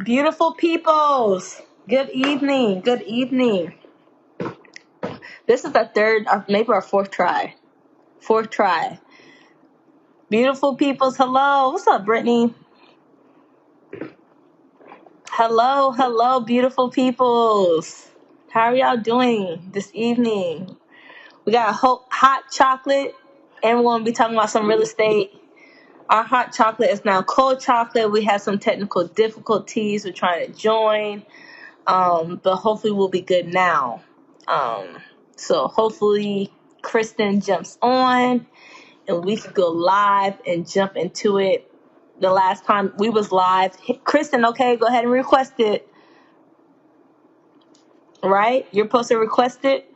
Beautiful peoples. Good evening. Good evening. This is the third, maybe our fourth try. Fourth try. Beautiful peoples. Hello. What's up, Brittany? Hello. Hello, beautiful peoples. How are y'all doing this evening? We got hot chocolate, and we're going to be talking about some real estate. Our hot chocolate is now cold chocolate. We had some technical difficulties. We're trying to join. But hopefully we'll be good now. So hopefully Kristen jumps on and we can go live and jump into it. The last time we was live, Kristen, okay, go ahead and request it. Right? You're supposed to request it.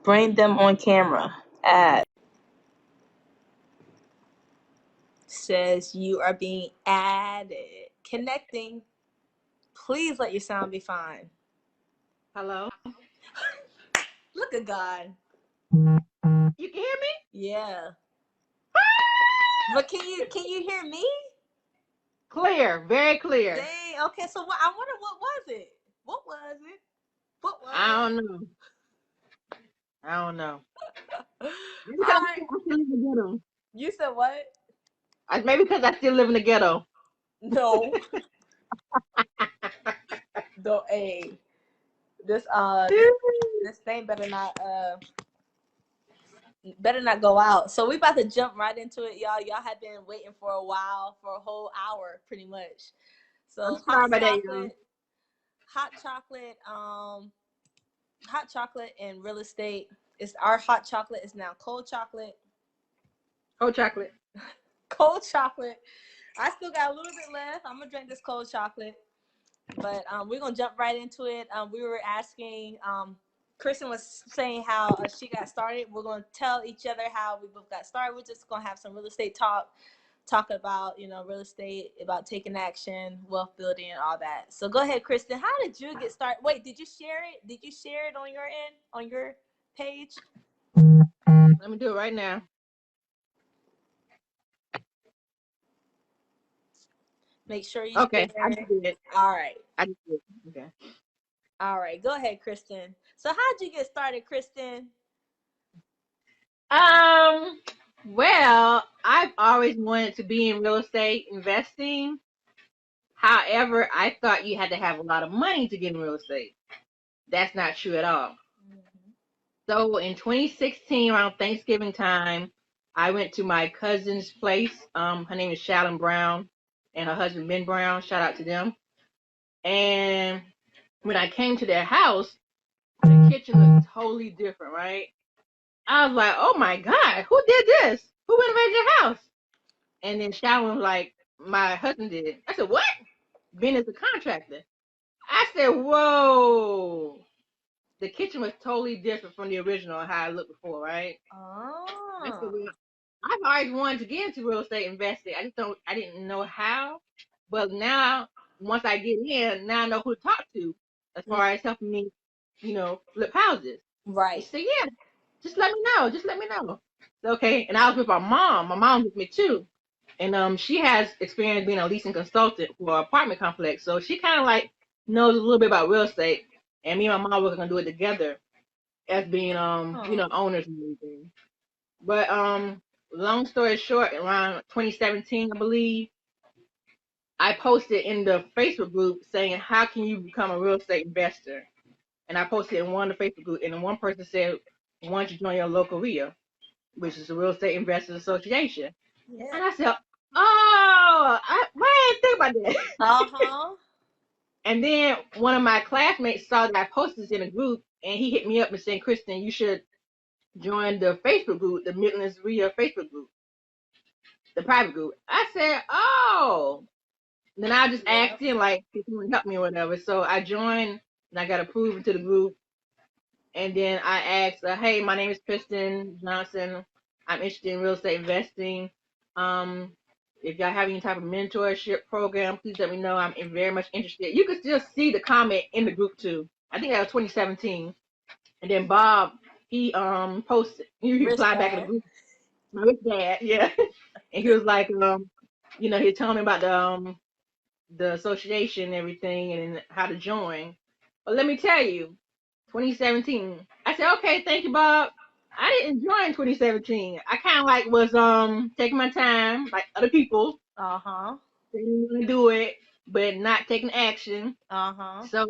Bring them on camera. Add. Says you are being added. Connecting. Please let your sound be fine. Hello? Look at God. You can hear me? Yeah. But can you hear me? Clear, very clear. Dang. Okay. So I wonder what was it? What was it? What was I it? don't know. I don't know. Maybe All because right. I still live in the ghetto. You said what? Maybe because I still live in the ghetto. No. No. Hey. This this thing better not go out. So we about to jump right into it, y'all. Y'all have been waiting for a while, for a whole hour, pretty much. I'm So sorry about that, y'all. hot chocolate, hot chocolate and real estate. Is our hot chocolate is now cold chocolate. Cold chocolate. Cold chocolate. I still got a little bit left. I'm gonna drink this cold chocolate, but we're gonna jump right into it. We were asking. Kristen was saying how she got started. We're gonna tell each other how we both got started. We're just gonna have some real estate talk about real estate, about taking action, wealth building, and all that. So go ahead, Kristen. How did you get started? Wait, did you share it? Did you share it on your end, on your page? Let me do it right now. Make sure you Okay, I share just it. did it. All right. I just did it. Okay. All right. Go ahead, Kristen. So how'd you get started, Kristen? Um, well, I've always wanted to be in real estate investing. However, I thought you had to have a lot of money to get in real estate. That's not true at all. So in 2016, around Thanksgiving time, I went to my cousin's place. Her name is Shalyn Brown and her husband Ben Brown. Shout out to them. And when I came to their house, the kitchen looked totally different, right? I was like, oh my God, who did this? Who renovated your house? And then Shalyn was like, my husband did it. I said, what? Ben is a contractor. I said, whoa. The kitchen was totally different from the original how it looked before, right? I said, Oh. well, I've always wanted to get into real estate investing. I didn't know how. But now, once I get in, now I know who to talk to as far as helping me, flip houses. He Right. said, yeah, just let me know. Just let me know. So, okay. And I was with my mom. My mom with me too. And she has experience being a leasing consultant for an apartment complex. So she kind of like knows a little bit about real estate. And me and my mom were gonna do it together as being owners and everything. But long story short, around 2017, I believe, I posted in the Facebook group saying, "How can you become a real estate investor?" And I posted in one of the Facebook group, and then one person said, "Why don't you join your local RIA, which is the Real Estate Investors Association?" Yeah. And I said, "Oh, why didn't I think about that?" Uh-huh. And then one of my classmates saw that I posted this in a group, and he hit me up and said, "Kristen, you should join the Facebook group, the Midlands RIA Facebook group, the private group." I said, "Oh." Then I just Yep. asked him like if he would help me or whatever. So I joined and I got approved into the group. And then I asked, "Hey, my name is Kristen Johnson. I'm interested in real estate investing. Um, if y'all have any type of mentorship program, please let me know. I'm very much interested." You could still see the comment in the group too. I think that was 2017. And then Bob, he posted, he Rich replied back in the dad. group. My rich dad, yeah. And he was like, He told me about the association and everything and how to join. But let me tell you, 2017. I said, okay, thank you, Bob. I didn't join 2017. I kind of like was taking my time, like other people. Didn't want to do it, but not taking action. So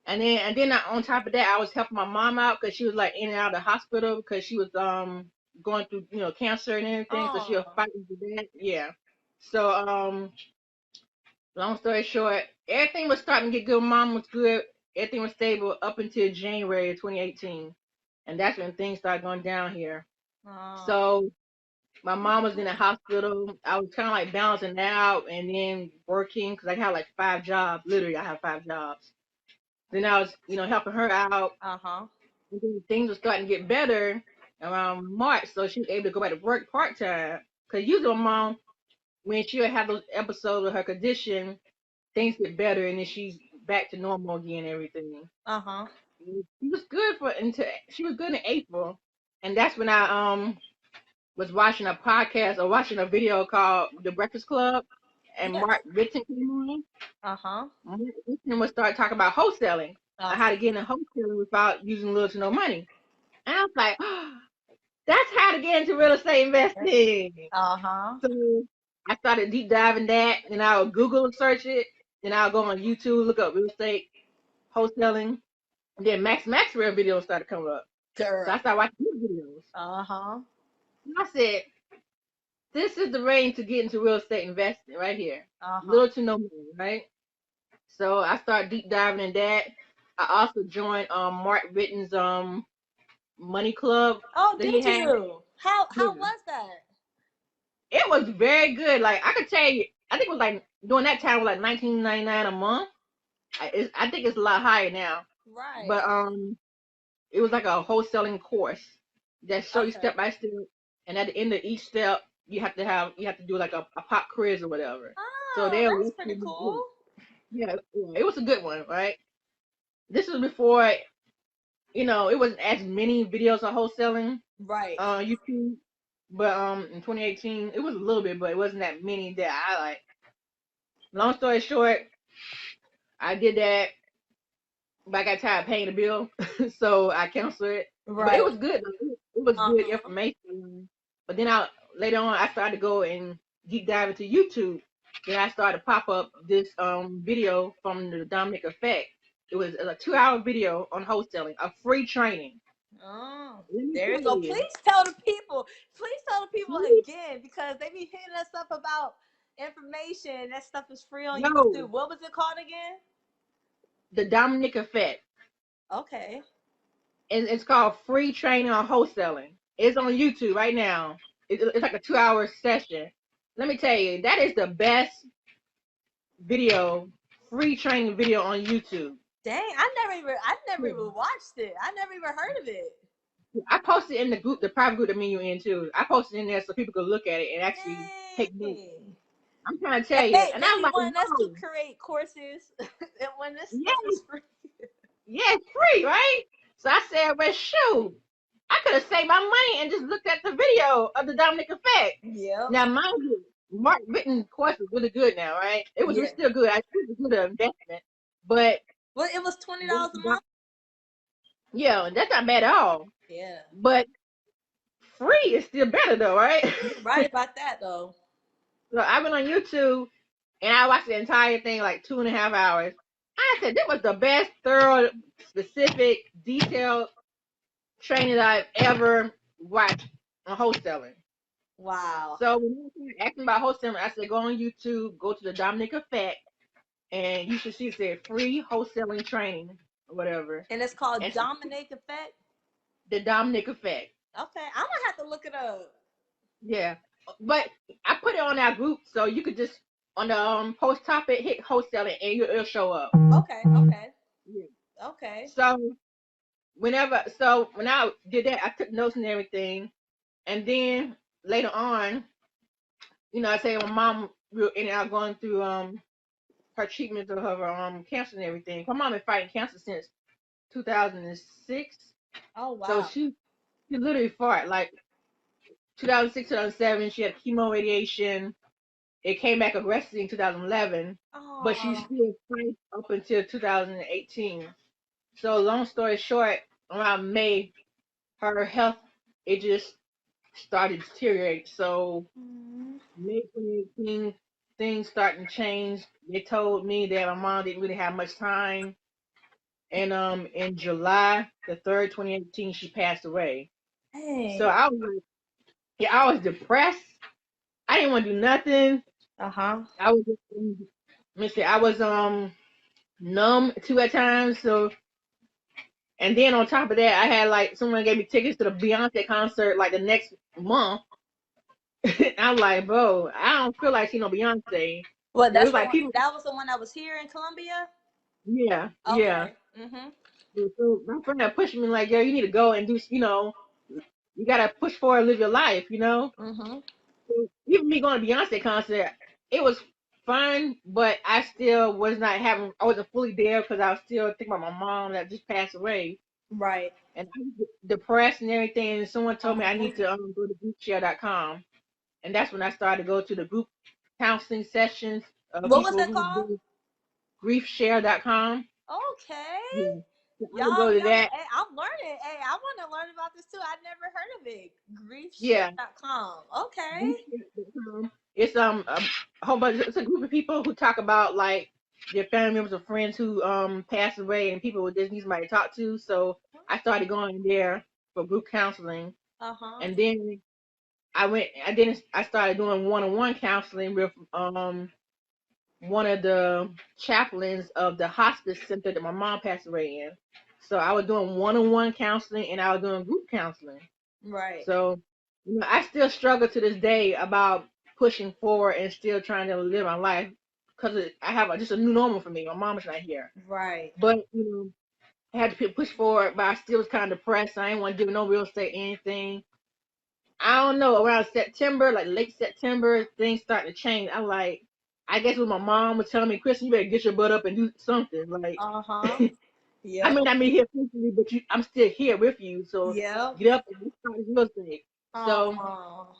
and then on top of that, I was helping my mom out because she was like in and out of the hospital because she was going through cancer and everything. So she was fighting with that. Yeah. So long story short, everything was starting to get good. Mom was good. Everything was stable up until January of 2018, and that's when things started going down here. So my mom was in the hospital. I was kind of like balancing out and then working because I had like 5 jobs. Literally, I have 5 jobs. Then I was, helping her out. And then things were starting to get better around March, so she was able to go back to work part time. Cause usually, my mom, when she would have those episodes of her condition, things get better, and then she's back to normal again. And everything. She was good she was good in April, and that's when I was watching a podcast or watching a video called The Breakfast Club, and Mark Ritton came on. Mark Ritton would start talking about wholesaling, how to get into wholesaling without using little to no money. And I was like, oh, that's how to get into real estate investing. So I started deep diving that, and I would Google search it, then I'll go on YouTube, look up real estate wholesaling, and then Max Maxwell videos started coming up. So I started watching his videos. And I said, this is the range to get into real estate investing right here. Little to no money, right? So I started deep diving in that. I also joined Mark Ritten's money club. Oh, that did he had. you? How was that? It was very good. Like I could tell you, I think it was like during that time it was like $19.99 a month. I think it's a lot higher now. Right. But it was like a wholesaling course that show you step by step, and at the end of each step you have to do like a pop quiz or whatever. So That's pretty cool. Yeah, it was a good one, right? This was before, it wasn't as many videos on wholesaling on YouTube, but in 2018 it was a little bit, but it wasn't that many that I like. Long story short, I did that, but I got tired of paying the bill, so I canceled it. But it was good. It was good information. But then later on I started to go and deep dive into YouTube. Then I started to pop up this video from the Dominic Effect. It was a 2-hour video on wholesaling, a free training. There you go. Please tell the people. Please tell the people again, because they be hitting us up about information. That stuff is free on YouTube. What was it called again? The Dominic Effect. Okay. And it's called Free Training on Wholesaling. It's on YouTube right now. It's like a 2-hour session. Let me tell you, that is the best free training video on YouTube. Dang, I never even watched it. I never even heard of it. I posted in the private group that me and you in too. I posted in there so people could look at it and actually take notes. I'm trying to tell you. And I was like, wanting us to create courses and when this stuff is free. Yeah, it's free, right? So I said, well, shoot, I could have saved my money and just looked at the video of the Dominic Effect. Yeah. Now, mind you, Mark Ritten's course was really good now, right? It was still good. I think it was a good investment. But it was $20 a month. Yeah, that's not bad at all. Yeah. But free is still better though, right? You're right about that though. So I went on YouTube and I watched the entire thing like 2.5 hours. I said this was the best, thorough, specific, detailed training that I've ever watched on wholesaling. Wow. So when you were asking about wholesaling, I said go on YouTube, go to the Dominic Effect, and you should see it said free wholesaling training or whatever. And it's called Dominic Effect? The Dominic Effect. Okay, I'm gonna have to look it up. Yeah, but I put it on our group so you could just on the post topic hit wholesaling and it'll show up. Okay. Yeah. Okay. So when I did that, I took notes and everything, and then later on, I say my mom in and out going through her treatment of her cancer and everything. My mom been fighting cancer since 2006. Oh wow. So she literally fought like 2006, 2007. She had chemo radiation. it came back aggressively in 2011, but she Oh. still fights up until 2018. So long story short, around May, her health it just started to deteriorate. So Mm. May 2018, things starting to change. They told me that my mom didn't really have much time, and in July the 3rd, 2018, she passed away. So Hey. I was like, yeah, I was depressed. I didn't want to do nothing. Uh-huh. I was just, let me see, I was numb too at times. So and then on top of that, I had like someone gave me tickets to the Beyonce concert like the next month. I'm like, bro, I don't feel like seeing no Beyonce. Well, It that's was the like one. people, That was the one that was here in Columbia. yeah, yeah. Okay. Mhm. So my friend that pushed me like, yo, you need to go and do, you gotta push forward, live your life. Mhm. So even me going to Beyonce concert, it was fun, but I still was not having, I wasn't fully there because I was still thinking about my mom that just passed away. Right. And I was depressed and everything. And someone told me I Uh-huh. need to go to groupshare.com. And that's when I started to go to the group counseling sessions of What was people that who called? do griefshare.com. Okay. Yeah. So I would go to Y'all, that. hey, I'm learning. Hey, I want to learn about this too. I never heard of it. Yeah. Griefshare.com. Okay. Griefshare.com. It's a whole bunch. It's a group of people who talk about like their family members or friends who passed away and people who just need somebody to talk to. So I started going there for group counseling, Uh-huh. and then I started doing one-on-one counseling with one of the chaplains of the hospice center that my mom passed away in. So I was doing one-on-one counseling and I was doing group counseling. Right. So, I still struggle to this day about pushing forward and still trying to live my life because I have just a new normal for me. My mom is not here, Right. but I had to push forward, but I still was kind of depressed. I didn't want to do no real estate anything. I don't know, around September, like late September, things starting to change. I guess what my mom was telling me, Kristen, you better get your butt up and do something. Like, Uh-huh. I may Yep. not be here physically, but I'm still here with you. So Yep. get up and let's start this real estate. So, Oh.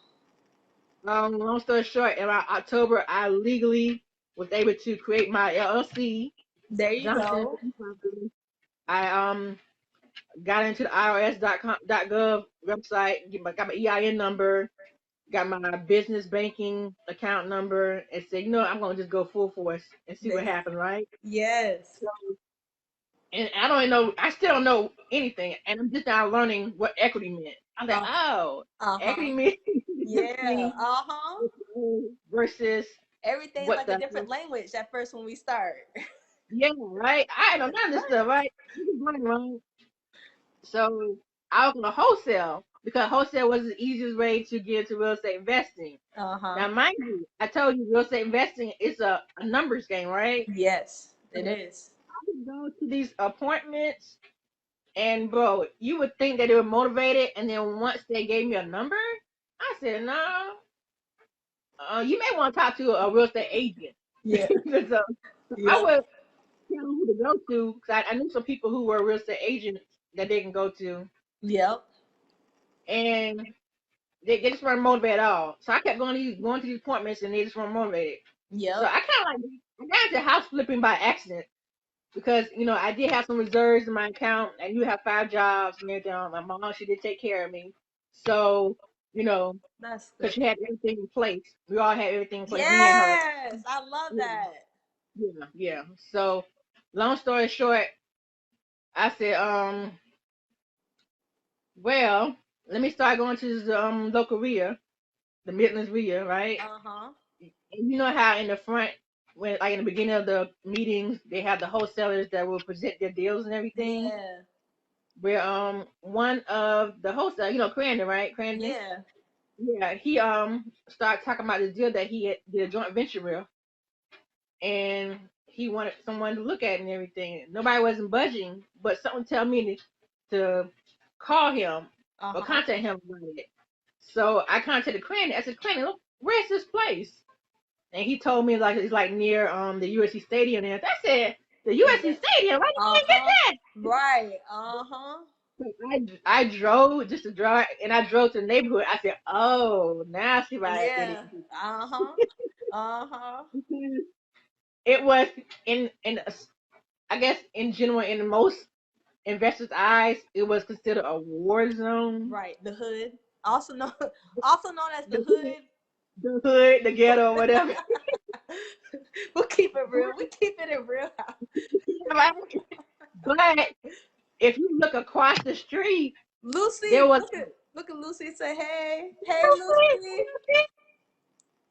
long story short, around October, I legally was able to create my LLC, There you Johnson. go. I got into the IRS.gov website, got my EIN number, got my business banking account number, and said, I'm gonna just go full force and see There what you, happens, right? yes. So, and I don't know, I still don't know anything, and I'm just now learning what equity meant. I'm like, Uh, oh, uh-huh. equity means this Yeah. thing Uh-huh. versus Everything's what like a the different language at first when we start. yeah, right? I don't know this stuff, right? You just learn, right? So I was gonna wholesale because wholesale was the easiest way to get into real estate investing. Uh-huh. Now, mind you, I told you real estate investing is a numbers game, right? Yes, So it is. I would go to these appointments, and bro, you would think that they were motivated, and then once they gave me a number, I said, no, you may want to talk to a real estate agent. Yeah. so, I Yep. would tell them who to go to because I knew some people who were real estate agents that they can go to, Yep. and they just weren't motivated at all. So I kept going to these appointments, and they just weren't motivated. So Yep. I kind of like I got into house flipping by accident because I did have some reserves in my account, and you have 5 jobs and everything. My mom, she did take care of me, so you know That's because good. she had everything in place. We all had everything in place. Me and her. Yes. I love Yeah, that. yeah, yeah. So long story short, I said, well, let me start going to this local RIA, the Midlands RIA, right? Uh-huh. And you know how in the front, when like in the beginning of the meetings, they have the wholesalers that will present their deals and everything. Yeah. Where one of the wholesalers, Crandon, right? Crandon, Yeah. yeah, he started talking about the deal that he did a joint venture with, and he wanted someone to look at it and everything. Nobody wasn't budging, but someone tell me to call him or Uh-huh. contact him about it. So I contacted Crandon. I said, Crandon, look, where's this place? And he told me like it's like near the USC Stadium. And I said, the USC Yeah. Stadium? Why did you get Uh-huh. that? Right. Uh-huh. I drove just to drive, and I drove to the neighborhood. I said, "Oh, now I see why I did Yeah. Uh-huh. Uh-huh. it." It was in I guess in general in most investors' eyes, it was considered a war zone. Right. The hood. Also known also known as the hood. The hood, the ghetto, whatever. We'll keep it real. We keep it in real house. But if you look across the street, there Lucy, was look at Lucy and say, hey, hey Lucy.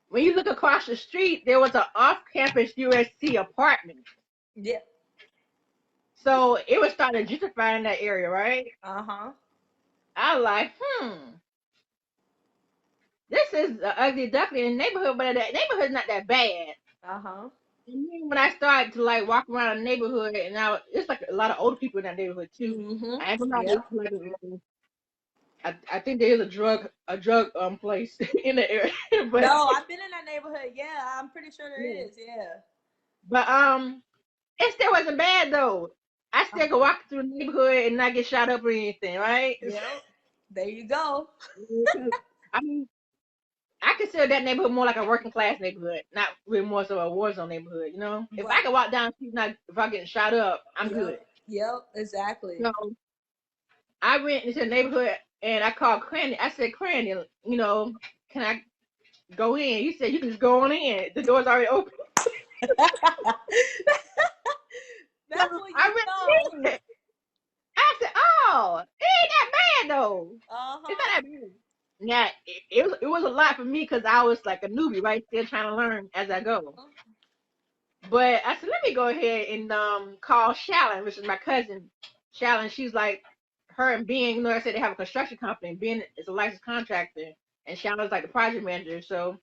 when you look across the street, there was an off-campus USC apartment. Yeah. So it was starting to gentrify in that area, right? Uh-huh. I was like, this is the ugly duckling in the neighborhood, but that neighborhood's not that bad. Uh-huh. And then when I started to like walk around the neighborhood, and now it's like a lot of older people in that neighborhood too. Mm-hmm. I ain't gonna lie, Yep. like I think there is a drug place in the area, but No, I've been in that neighborhood. Yeah, I'm pretty sure there yeah. is. Yeah. But it still wasn't bad though. I still could walk through the neighborhood and not get shot up or anything, right? Yep. There you go. I mean, I consider that neighborhood more like a working class neighborhood, not really more so a war zone neighborhood. You know, if I Right. can walk down the street, not if I get shot up, I'm good. Yep. Yep. Exactly. So I went into the neighborhood and I called Cranny. I said, Cranny, can I go in? He said, you can just go on in. The door's already open. So That's what you I know. went in. I said, oh, it ain't that bad though. It's Uh-huh. not that bad. Now it was a lot for me because I was like a newbie, right? Still trying to learn as I go. But I said, let me go ahead and call Shallon, which is my cousin. Shallon, she's like her and Ben, I said they have a construction company. Ben is a licensed contractor, and Shallon's like the project manager. So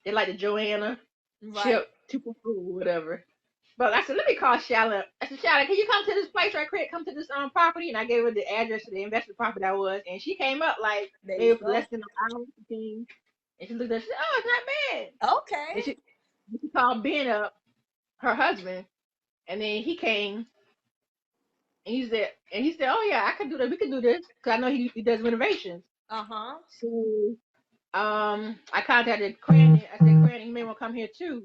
they like the Joanna, Right. Chip, 2.0, whatever. But I said, let me call Shallon. I said, Shallon, can you come to this place right quick? Come to this property, and I gave her the address to the investment property I was, and she came up like There you maybe go. less than an hour, 15, and she looked at, she said, oh, it's not bad. Okay. And she called Ben up, her husband, and then he came and he said, oh yeah, I can do that. We can do this because I know he does renovations. Uh-huh. So I contacted Cranny. I said, Cranny, you may want to come here too.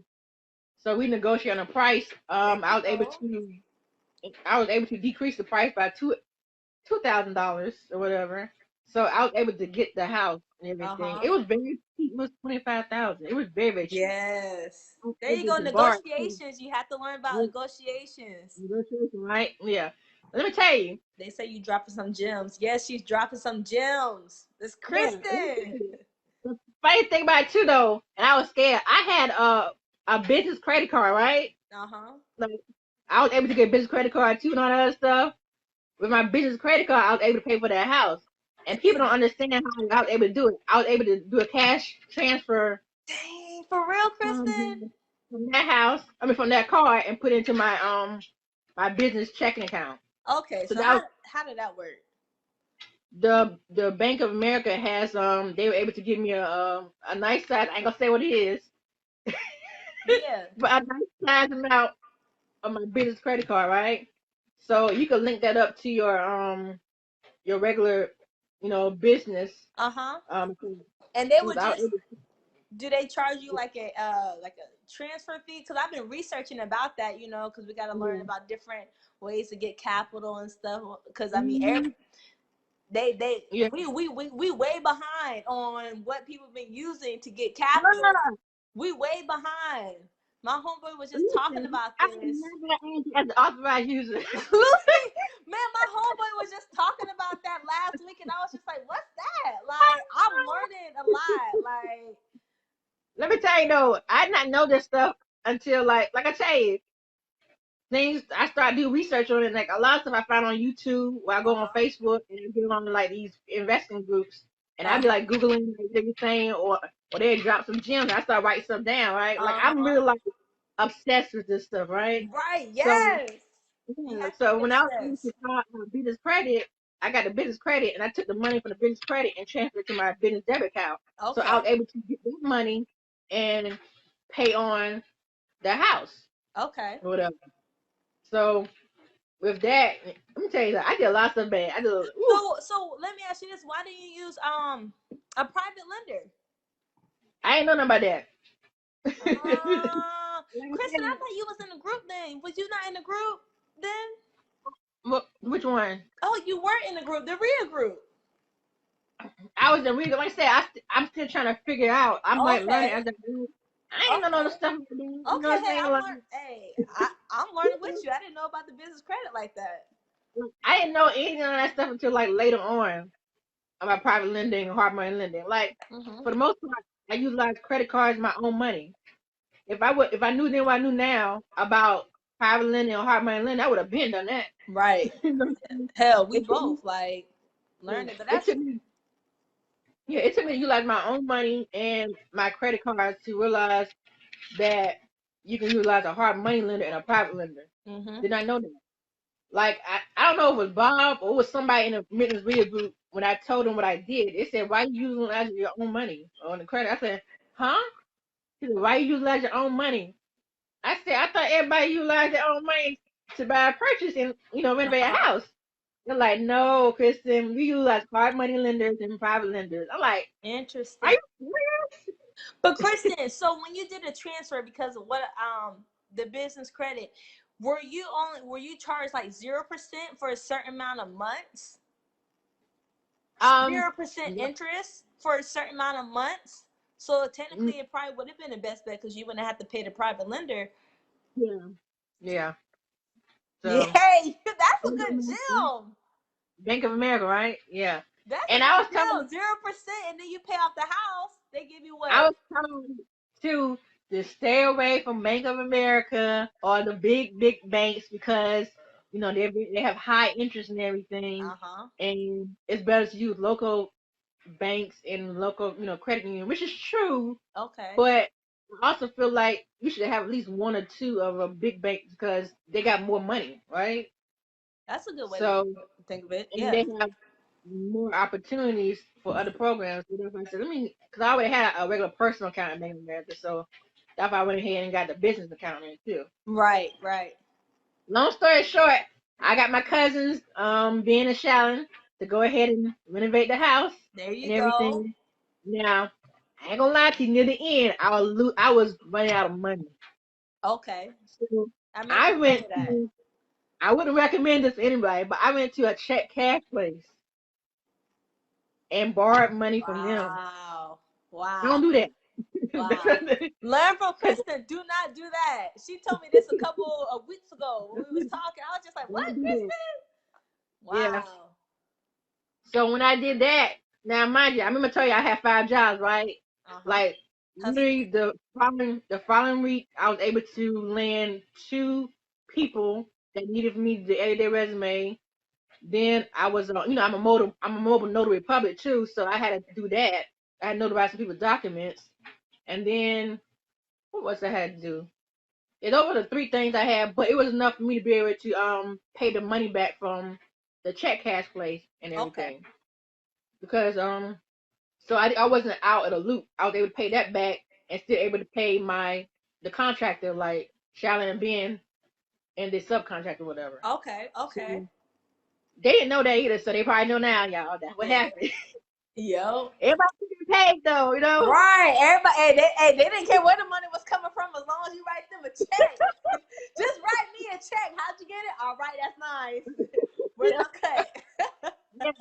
So we negotiated on a price. There I you was able go. to I was able to decrease the price by $2,000 or whatever. So I was able to get the house and everything. Uh-huh. It was very cheap. It was 25,000. It was very very cheap. Yes. I was There you able go. to borrow it too. Negotiations. You have to learn about negotiations. Negotiation, right? Yeah. Let me tell you. They say you dropping some gems. Yes, she's dropping some gems. It's Yeah. Let me Kristen. tell you. The funny thing about it too, though, and I was scared. I had a business credit card, right? Uh-huh. Like I was able to get a business credit card too and all that other stuff. With my business credit card, I was able to pay for that house. And people don't understand how I was able to do it. I was able to do a cash transfer Dang, for real, Kristen? from that house, from that card, and put it into my business checking account. Okay, So so that was how did that work? the Bank of America has they were able to give me a nice size. I ain't gonna say what it is, Yeah. but a nice size amount of my business credit card, right? So you can link that up to your regular, business. Uh-huh. Um, And they would without just it. do they charge you like a transfer fee? Because I've been researching about that, because we got to learn Yeah. about different ways to get capital and stuff. Because I mean, Mm-hmm. they Yeah. we way behind on what people been using to get capital. Yeah. We way behind. My homeboy was just talking Listen, about I this. remember Angie as the authorized user. Lucy, man, my homeboy was just talking about that last week, and I was just like, "What's that?" Like, I'm learning a lot. Like, Let me tell you though, I did not know this stuff until like I tell you, things I started to do research on it. Like a lot of stuff I found on YouTube, where I go on uh-huh, Facebook and I get on like these investing groups, and I'd be uh-huh, like googling like, everything, or they drop some gems. And I start writing stuff down, right? Like I'm uh-huh. really like obsessed with this stuff, right? Right? So Yes. You yeah, have to so be when I was able to obsessed. start my business credit, I got the business credit, and I took the money from the business credit and transferred it to my business debit account. So I Okay. was able to get that money and pay on the house Okay. or whatever. So with that, let me tell you, I did a lot of stuff bad. I did. Ooh, So let me ask you this: why didn't you use a private lender? I ain't know nothing about that. Kristen, I thought you was in the group then. Was you not in the group then? Which one? Oh, you were in the group, the real group. I was in reading. Like I said, I'm still trying to figure out. I'm like learning Okay, as I do. I ain't know all okay, the stuff. You know okay. what I'm Hey, saying? I'm Like, learning. Hey, I'm learning with you. I didn't know about the business credit like that. I didn't know anything of that stuff until like later on about private lending and hard money lending. Like Hmm. for the most part, I utilize credit cards, my own money. If I knew then what I knew now about private lending or hard money lending, I would have been done that. Right. You know what I'm saying? Hell, we It took me, both like learning, but it that's took me, yeah, it took me to utilize my own money and my credit cards to realize that you can utilize a hard money lender and a private lender. hmm Did I know that? Like I don't know if it was Bob or it was somebody in the Mittens Reader group when I told them what I did. It said, "Why you utilize your own money on the credit?" I said, "Huh?" He said, "Why you utilize your own money?" I said, "I thought everybody utilized their own money to buy a purchase and renovate a uh-huh. house." They're like, "No, Kristen, we utilize hard money lenders and private lenders." I'm like, "Are Interesting. you serious?" But Kristen, so when you did a transfer because of what the business credit, were you charged like 0% for a certain amount of months? Um, 0% interest for a certain amount of months. So technically, it probably would have been the best bet because you wouldn't have to pay the private lender. yeah, yeah. Yeah, So hey, that's a good gem. Bank of America, right? Yeah. That's a And good deal. 0%, and then you pay off the house. They give you I what? was told to stay away from Bank of America or the big banks because they have high interest and everything, Uh huh. and it's better to use local banks and local credit union, which is true. Okay, But I also feel like you should have at least one or two of a big bank because they got more money, right? that's a good way to So think of it. and Yeah. they have more opportunities for other programs. So that's why I said, because I already had a regular personal account in Bank of America, so that's why I went ahead and got the business account in too. Right. Right. Long story short, I got my cousins being a Shallon to go ahead and renovate the house There and you go. everything. Now, I ain't gonna lie to you, near the end, I was running out of money. Okay. So I meant I to tell you went that. to, I wouldn't recommend this to anybody, but I went to a check cash place and borrowed money from them. Wow. I don't Wow. do that. Wow. Learn from Kristen. Do not do that. She told me this a couple of weeks ago when we was talking. I was just like, "What, Don't do that. Kristen?" Yeah. Wow. So when I did that, now mind you, I remember telling you I had 5 jobs, right? Uh huh. Like Hustling. literally the following week, I was able to land 2 people that needed me to edit their resume. Then I was, I'm a mobile notary public too, so I had to do that. I had to notarize some people's documents, and then what was I had to do? Yeah, those were the 3 things I had, but it was enough for me to be able to pay the money back from the check cash place and Okay. everything. Because so I wasn't out of the loop. I was able to pay that back and still able to pay the contractor like Shalyn and Ben and the subcontractor whatever. Okay. So Okay. they didn't know that either, so they probably know now, y'all. That's what Yeah. happened. Yo. Everybody getting paid though, you know. Right. Everybody. They didn't care where the money was coming from as long as you write them a check. Just write me a check. How'd you get it? All right. That's nice. Where's Yeah, my cut? yeah.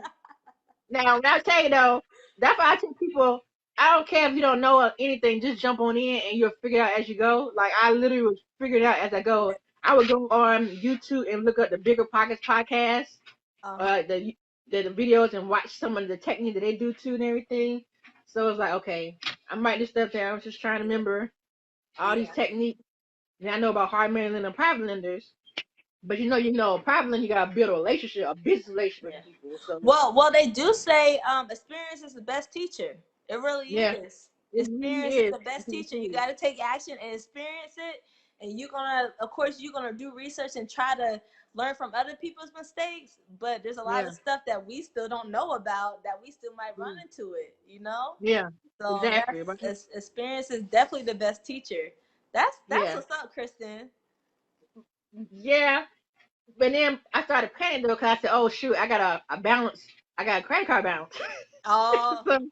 Now, when I tell you though, that's why I tell people, I don't care if you don't know anything, just jump on in and you'll figure it out as you go. Like I literally was figuring it out as I go. I would go on YouTube and look up the Bigger Pockets podcast, Uh huh. uh, the the videos and watch some of the technique that they do too and everything. So it's like, okay, I'm writing this stuff down. I was just trying to Yeah. remember all these Yeah. techniques. And I know about hard money and private lenders, but private lender you gotta build a relationship, a business relationship Yeah. with people. So Well, they do say experience is the best teacher. It really yeah, is. it really Experience is is. the best It teacher. really You is. got to take action and experience it, and of course, you're gonna do research and try to learn from other people's mistakes. But there's a lot Yeah. of stuff that we still don't know about that we still might run Mm. into it. You know. Yeah, So exactly. Right. experience is definitely the best teacher. That's Yeah, what's up, Kristen. yeah. But then I started panicking though, because I said, "Oh shoot, I got a balance. I got a credit card balance." Oh, So,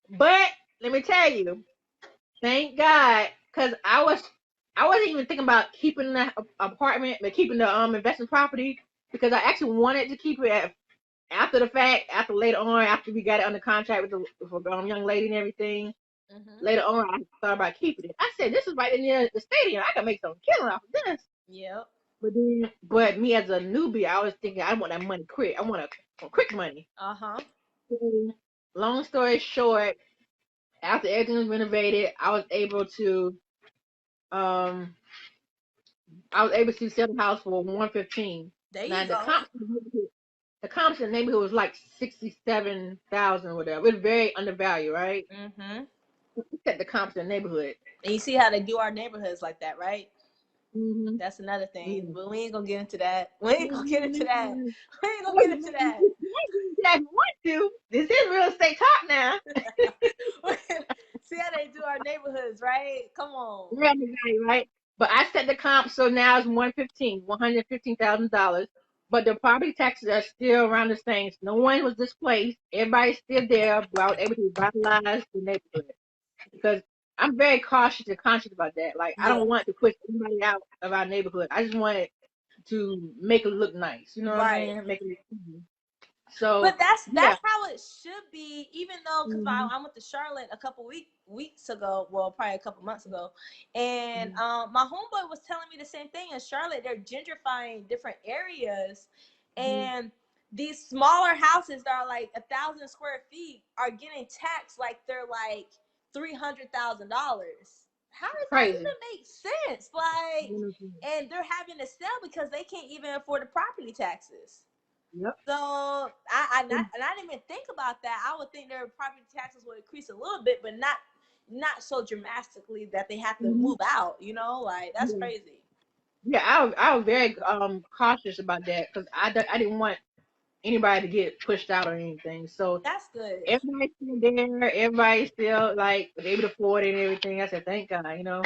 but let me tell you, thank God, because I wasn't even thinking about keeping the apartment, but keeping the investment property, because I actually wanted to keep it after the fact, after later on, after we got it under contract with the young lady and everything. mhm. Later on, I thought about keeping it. I said, "This is right in the stadium. I can make some killing off of this." Yep. But me as a newbie, I was thinking I want that money quick. I want quick money. Uh-huh. So, long story short, after everything was renovated, um I was able to sell the house for 115. There Now you go. the comps in the neighborhood was like 67,000 or whatever. It's very undervalued, right? Mhm. Look at the comps in the neighborhood. And you see how they do our neighborhoods like that, right? Mm-hmm. That's another thing, Yeah. but we ain't gonna get into that. We ain't gonna get into that. We ain't gonna Well, get into that. if you want to. This is real estate talk now. See how they do our neighborhoods, right? Come on. Real undervalued, right? But I set the comp, so now it's 115,000. But the property taxes are still around the same. So no one was displaced. Everybody's still there, but I was able to revitalize the neighborhood because I'm very cautious and conscious about that. Like I Yeah. don't want to push anybody out of our neighborhood. I just want it to make it look nice. You know what I'm Right. saying? Make it look pretty. So But that's yeah. how it should be. Even though, because Mm-hmm. I went to Charlotte a couple weeks ago, well, probably a couple months ago, and Mm-hmm. my homeboy was telling me the same thing. In Charlotte, they're gentrifying different areas, and these smaller houses that are like 1,000 square feet are getting taxed like they're like $300,000. How does that Crazy. even make sense? Like, Mm-hmm. and they're having to sell because they can't even afford the property taxes. Yep. So I didn't even think about that. I would think their property taxes would increase a little bit, but not so dramatically that they have to Mm-hmm. move out. You know, like that's Yeah. crazy. Yeah, I was very cautious about that because I didn't want anybody to get pushed out or anything. So That's good. everybody's still there. Everybody's still like was able to afford it and everything. I said, thank God, you know.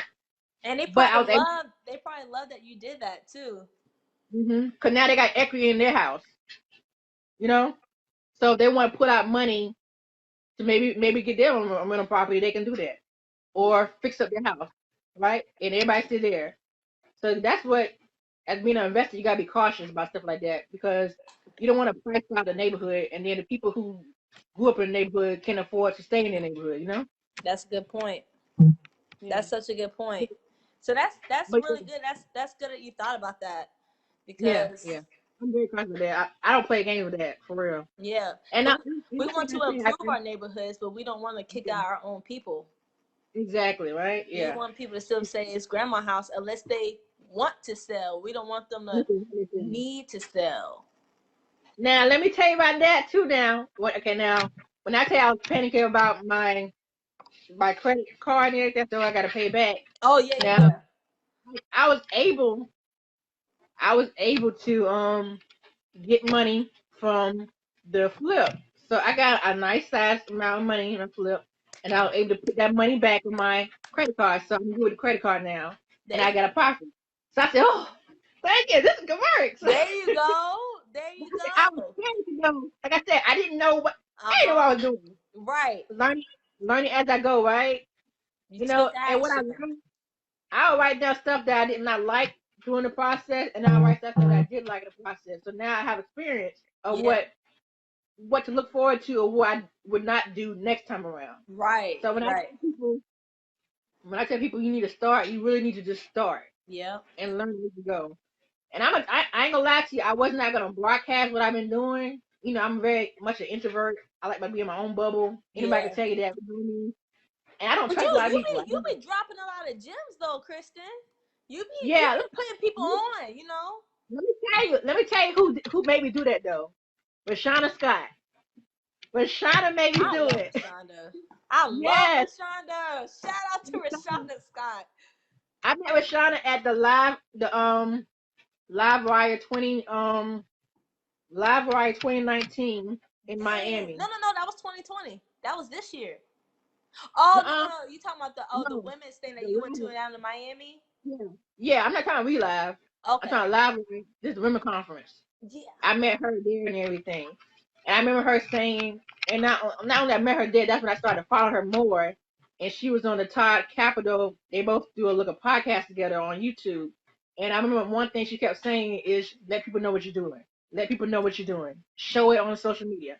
And But I was able, they probably love that you did that too. because now they got equity in their house, you know. So if they want to put out money to maybe get their own rental property, they can do that or fix up their house, right? And everybody's still there. So that's what, as being an investor, you gotta be cautious about stuff like that because you don't want to price out the neighborhood, and then the people who grew up in the neighborhood can afford to stay in the neighborhood. You know? That's a good point. Yeah. That's such a good point. So that's But really good. That's good that you thought about that yeah, because yeah, I'm very cautious with that. I don't play games with that for real. yeah, And I, because we like want to I said, improve our neighborhoods, but we don't want to kick yeah, out our own people. exactly right. We Yeah. want people to still say it's grandma's house unless they want to sell. We don't want them to Listen. need to sell. Now let me tell you about that too. Now, okay, now when I tell you I was panicking about my credit card and everything, so I got to pay back. Oh yeah, yeah, Now yeah. I was able I was able to get money from the flip. So I got a nice size amount of money in a flip, and I was able to put that money back on my credit card. So I'm good with the credit card now, and There I you, got a profit. So I said, "Oh, thank you. This is good work." So there you go. There you I was go. trying to know. Like I said, I didn't know what Uh I didn't know what huh. I was doing. Right. Learning as I go, right? You You took know, and what I action. learned, I'll write down stuff that I did not like during the process, and I'll write stuff that I did like in the process. So now I have experience of Yeah. what to look forward to or what I would not do next time around. Right. So Right. when I tell people you need to start, you really need to just start Yep. and learn as you go. And I ain't gonna lie to you, I was not gonna broadcast what I've been doing. You know, I'm very much an introvert. I like to be in my own bubble. Anybody can Yeah. tell you that. You know what I mean? And I don't But trust a lot of people. you be dropping a lot of gems though, Kristen. You Yeah, be putting people let, on. You know. let me tell you who made me do that though. Rashana Scott. Rashana made me I do love it. Rashonda. I love Yes. Rashonda. Shout out to Rashonda Scott. I met Rashana at the Live Wire 2019 in Dang. Miami. No. That was 2020. That was this year. Oh Nuh-uh. no. You talking about the No. women's thing that The you went to live. down in Miami? Yeah. Yeah, I'm not trying to relive. I'm Okay. talking library. This is the women conference. Yeah. I met her there and everything. And I remember her saying, and not only I met her there, that's when I started following her more. And she was on the Todd Capital. They both do a look of podcast together on YouTube. And I remember one thing she kept saying is, let people know what you're doing. Let people know what you're doing. Show it on social media.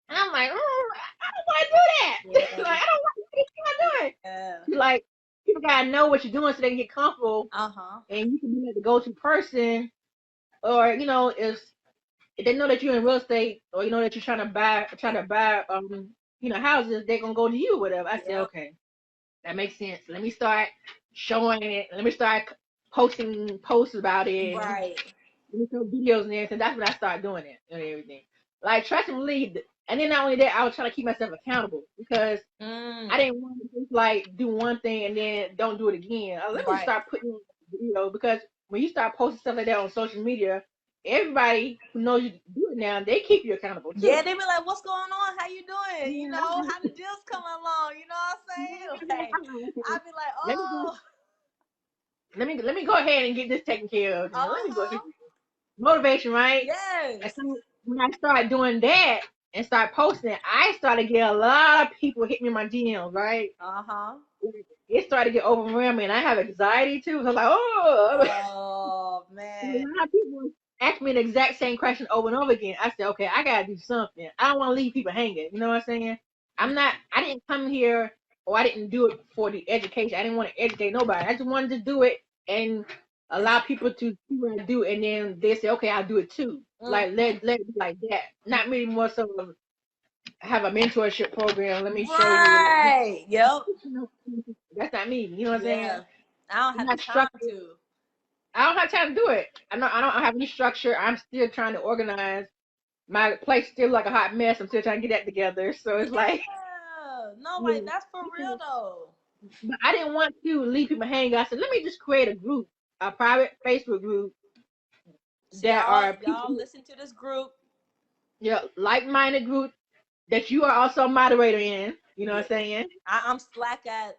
And I'm like, I don't want to do that. Yeah. Like, I don't want to do what you're doing. Yeah. She's like, people gotta know what you're doing so they can get comfortable, Uh-huh. and you can be like the go-to person, or if they know that you're in real estate, or you know that you're trying to buy houses, they're gonna go to you or whatever. I said, Yep. okay, that makes sense. Let me start showing it. Let me start posting posts about it, and Right. let me show videos and everything. That's when I started doing it and everything. Like trust and believe. And then not only that, I was trying to keep myself accountable because I Mm. didn't want to just like do one thing and then don't do it again. Let me Right. start putting, because when you start posting stuff like that on social media, everybody who knows you do it now, they keep you accountable Yeah, too. they be like, "What's going on? How you doing? You Yeah, know, how the deals coming along? You know what I'm saying?" Like, I be like, let me go. "Oh, Let me go ahead and get this taken care of. Then. Let me go. uh-huh, Motivation, right? And yes, so when I started doing that and start posting, I started getting a lot of people hit me in my DMs, right? uh-huh." It started to get overwhelming. And I have anxiety too. So I was like, oh, Oh a man, lot of people ask me the exact same question over and over again. I said, okay, I gotta do something. I don't want to leave people hanging. You know what I'm saying? I didn't come here, or I didn't do it for the education. I didn't want to educate nobody. I just wanted to do it and allow people to see what I do, and then they say, okay, I'll do it too. mm, Like let it be like that. Not really more so of have a mentorship program. Let me show you. right, yep, That's not me. You know what I'm saying? yeah. I don't I'm have the not time structured. to. I don't have time to do it. I don't have any structure. I'm still trying to organize. My place still like a hot mess. I'm still trying to get that together. So it's like, Yeah, no, like yeah. that's for real though. But I didn't want to leave people hanging. I said, let me just create a group, a private Facebook group So that y'all, are people, y'all listen to this group. like-minded group that you are also a moderator in. You know what Yeah, I'm saying? I'm slack at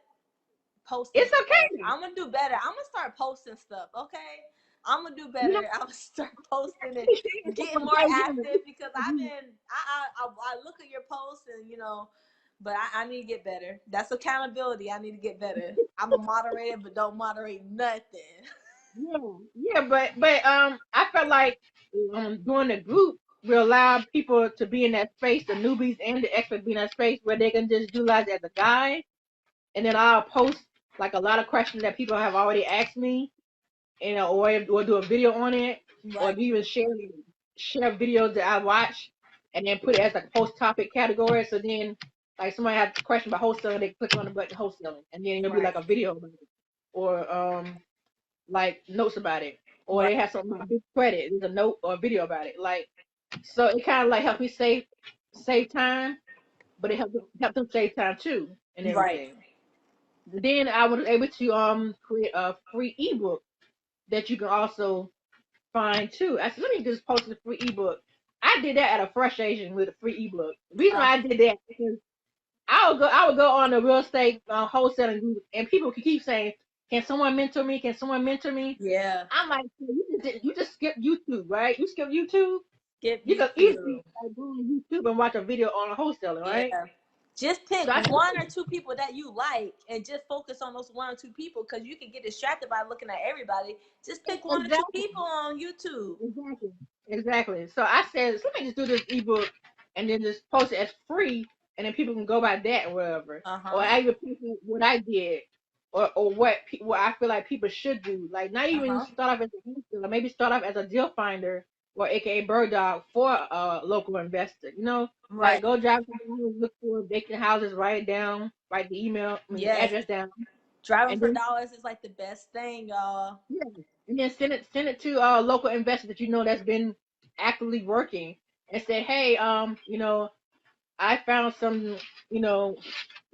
posting It's stuff. okay. I'm gonna do better. I'm gonna start posting stuff. Okay, I'm gonna do You know, better. I'm gonna start posting and it's getting more active because I've been. I look at your posts and but I need to get better. That's accountability. I need to get better. I'm a moderator, but don't moderate nothing. yeah, yeah, but I felt like doing the group will allow people to be in that space, the newbies and the experts be in that space where they can just utilize it as a guide, and then I'll post like a lot of questions that people have already asked me, or do a video on it, or Right, even share videos that I watch, and then put it as like a post topic category. So then, like somebody has a question about wholesaling, they click on the button wholesaling, and then it'll be right, like a video about it, or like notes about it, or right, they have something about big credit. There's a note or a video about it. Like so, it kind of like helps me save time, but it help them save time too and right. everything. Then I was able to create a free ebook that you can also find too. I said, let me just post a free ebook. I did that at a frustration with a free ebook. The reason Uh, why I did that because I would go on the real estate wholesaling group, and people could keep saying, "Can someone mentor me? Can someone mentor me?" yeah. I'm like, you just skip YouTube, right? You skip YouTube. Skip You can easily YouTube. go on YouTube and watch a video on wholesaling, right? Yeah. Just pick So I said, one or two people that you like and just focus on those one or two people because you can get distracted by looking at everybody. Just pick one or two exactly, people on YouTube. exactly, exactly. So I said, let me just do this ebook and then just post it as free, and then people can go by that or whatever. Uh Or huh. I even post what I did, or what I feel like people should do. Like not Uh even huh. start off as a wholesaler, maybe start off as a deal finder or AKA bird dog for a local investor. Like Right. go drive around, look for vacant houses, write the Yes. address down, Driving and for then dollars is like the best thing, y'all. yeah, and then send it to local investors that you know that's been actively working, and say, hey, I found some, you know,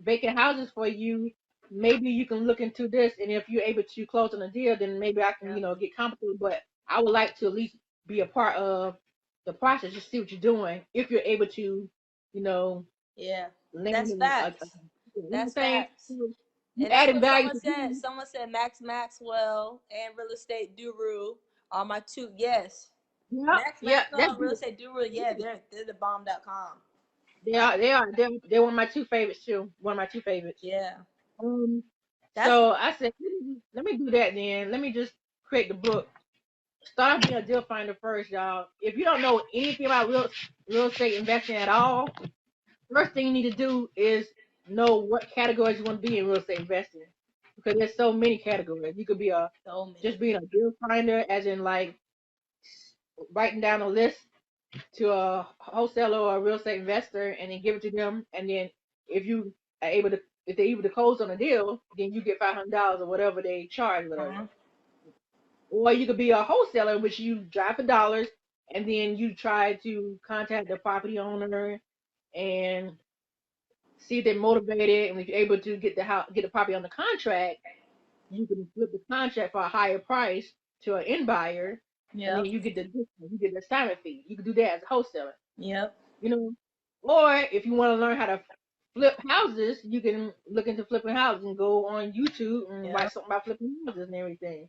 vacant houses for you. Maybe you can look into this, and if you're able to close on a deal, then maybe I can, Yeah. get compensated. But I would like to at least be a part of the process, just see what you're doing. If you're able to, you know, Yeah. land That's in, facts. you know what I'm That's saying? facts. So you And that's adding what value someone to said. me. Someone said Max Maxwell and real estate guru. All my two, yes. Yep, yep, that's National Real Estate Guru, yeah, they're the bomb.com. they're one of my two favorites too. One of my two favorites. Yeah. Um, That's so I said, let me do that then. Let me just create the book. Start being a deal finder first, y'all. If you don't know anything about real estate investing at all, first thing you need to do is know what categories you want to be in real estate investing, because there's so many categories. You could be so many. just being a deal finder, as in like writing down a list to a wholesaler or a real estate investor, and then give it to them, and then if you are able to, if they're able to close on a deal, then you get $500 or whatever they charge, whatever. Uh-huh. Or you could be a wholesaler, which you drive for dollars, and then you try to contact the property owner and see if they're motivated, and if you're able to get the house, get the property on the contract, you can flip the contract for a higher price to an end buyer, and then Yep. you get the assignment fee. You can do that as a wholesaler, Yep. you know. Or if you want to learn how to flip houses, you can look into flipping houses and go on YouTube and watch Yep. something about flipping houses and everything.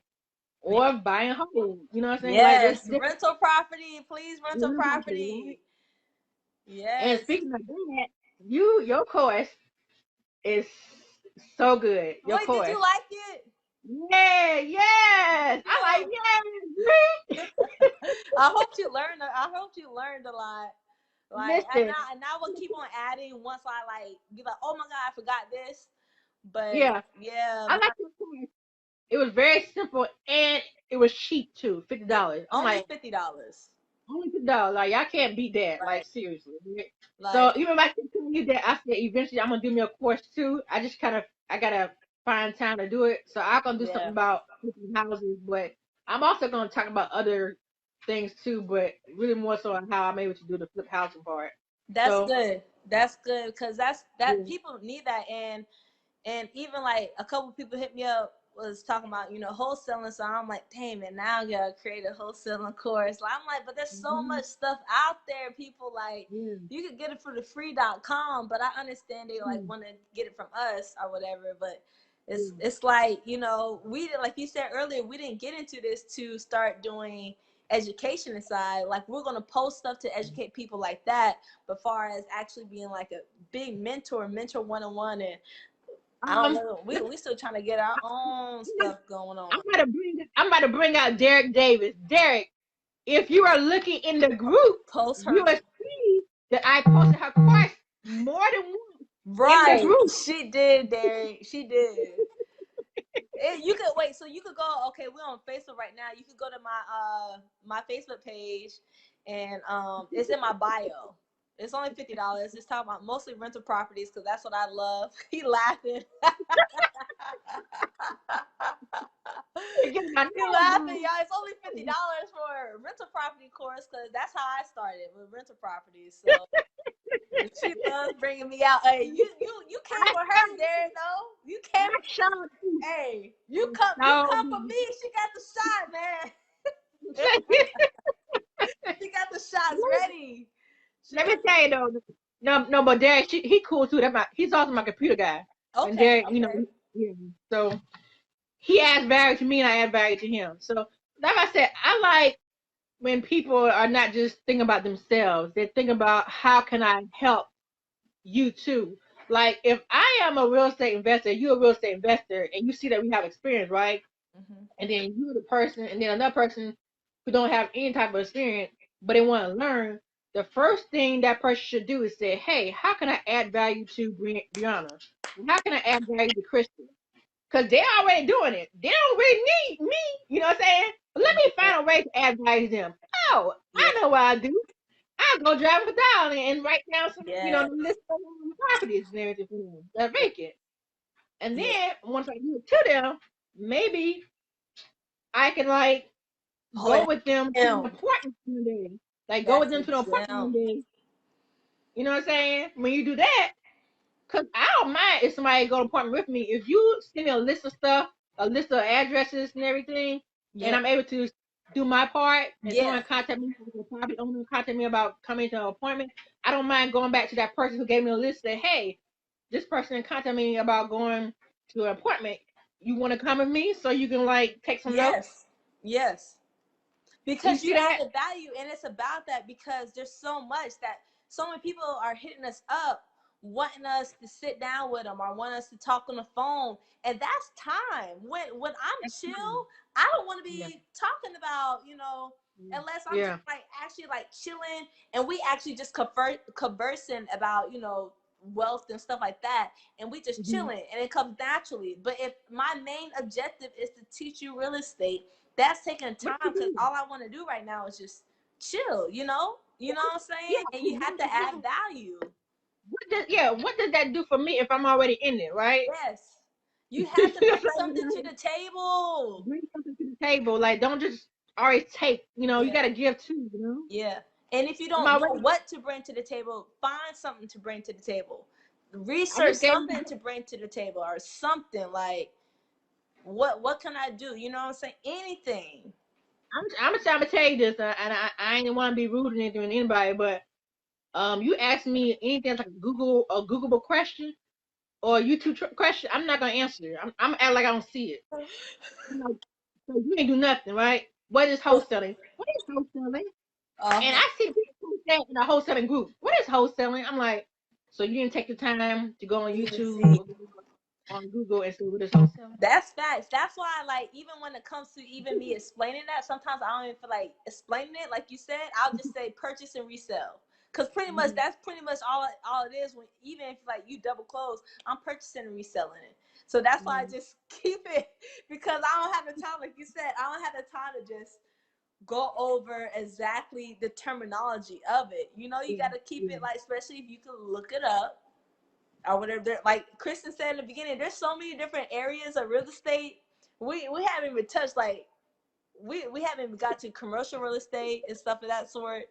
Yeah. Or buying homes, you know what I'm saying? Like there's Yes. different. Rental property, please. Rental Right? property. And Yes. speaking of that, your course is so good. Your Wait, did you course. like it? Yeah, yes. I like You. yes. I hope you learned. I hope you learned a lot. Like, Listen, and I will keep on adding once I like be like, oh my god, I forgot this. But yeah, yeah, I like your course. It was very simple and it was cheap too, $50. I'm only like, $50. only $50. Like I can't beat that. Right. Like seriously. So Like even if I keep telling you that, I said eventually I'm gonna do me a course too. I just kind of I gotta find time to do it. So I'm gonna do something yeah, about flipping houses, but I'm also gonna talk about other things too, but really more so on how I'm able to do the flip housing part. that's So good. That's good because that yeah. people need that. And even like a couple people hit me up was talking about wholesaling, so I'm like, dang man, now I gotta create a wholesaling course. Like, I'm like, but there's so Mhm. much stuff out there. People like Yeah. you could get it for the free.com, but I understand they like Mm. want to get it from us or whatever. But it's Yeah. it's like we did, like you said earlier, we didn't get into this to start doing education inside. Like, we're gonna post stuff to educate people like that, but far as actually being like a big mentor 101, and I don't Um, know. We still trying to get our own stuff going on. I'm about to bring out Derek Davis. Derek, if you are looking in the group, Post you her will see that I posted her course more than once in the right. group. She did, Derek. She did. You could wait. So you could go. Okay, we're on Facebook right now. You could go to my Facebook page, and it's in my bio. It's only $50. It's talking about mostly rental properties because that's what I love. He laughing. Again, I You know, laughing, y'all? It's only $50 for a rental property course because that's how I started with rental properties. So she loves bringing me out. Hey, you came I for her there though. You came. I showed you. Hey, I you showed come for you. me. She got the shot, man. She got the shots ready. She Let me got tell you though. No, but Derek, he cool too. He's also my computer guy. And okay, Derek, okay. yeah. So he adds value to me, and I add value to him. So, like I said, I like when people are not just thinking about themselves; they're thinking about how can I help you too. Like if I am a real estate investor, you're a real estate investor, and you see that we have experience, right? Mm-hmm. And then you're the person, and then another person who don't have any type of experience, but they want to learn. The first thing that person should do is say, "Hey, how can I add value to Brianna? How can I add value to Kristen? Because they're already doing it. They don't really need me. You know what I'm saying? But let me Yeah, find a way to add value to them. Oh, yeah, I know what I do. I'll go drive it down and write down some, yeah, the list of properties and everything for them that are vacant. And yeah. then once I give it to them, maybe I can like Oh, go and with them to an him. appointment one day. Like go with That's them to an appointment one him. day. You know what I'm saying? When you do that, cause I don't mind if somebody go to an appointment with me. If you send me a list of stuff, a list of addresses and everything, and Yeah, I'm able to do my part, and yeah. someone contact me, the property owner contact me about coming to an appointment, I don't mind going back to that person who gave me a list. Say, hey, this person contacted me about going to an appointment. You want to come with me so you can like take some notes? Yes, yes. You because you see that? added value, and it's about that because there's so much that so many people are hitting us up wanting us to sit down with them or want us to talk on the phone, and that's time when I'm chill. I don't want to Yeah. be talking about unless I'm just Yeah. like actually like chilling and we actually just conversing about wealth and stuff like that, and we just Mm-hmm. chilling and it comes naturally. But if my main objective is to teach you real estate, that's taking What time you because do? all I want to do right now is just chill, you know what I'm Yeah. saying? And you have to add value. What does that do for me if I'm already in it, right? Yes, you have to bring something to the table. Bring something to the table. Like, don't just always take. You Yeah, got to give too. yeah. And if you I'm don't know already. what to bring to the table, find something to bring to the table. I Research just gave. something to bring to the table or something like what can I do? You know what I'm saying? Anything. I'm gonna tell you this, and I ain't want to be rude or anything to anybody, but you ask me anything like a Googleable question or a YouTube question, I'm not gonna answer. I'm gonna act like I don't see it. I'm like, so you ain't do nothing, right? What is wholesaling? What is wholesaling? And Uh-huh. I see people post that in a wholesaling group. What is wholesaling? I'm like, so you didn't take the time to go on Even YouTube see. or on Google and see what is wholesaling? That's facts. That's why, like, even when it comes to even me explaining that, sometimes I don't even feel like explaining it. Like you said, I'll just say purchase and resell, because pretty much Mhm. that's pretty much all it is. When even if like you double close, I'm purchasing and reselling it. So that's why I Mhm. just keep it because I don't have the time. Like you said, I don't have the time to just go over exactly the terminology of it. You Yeah, got to keep yeah. it like, especially if you can look it up or whatever. Like Kristen said in the beginning, there's so many different areas of real estate. We haven't even touched like we haven't even got to commercial real estate and stuff of that sort.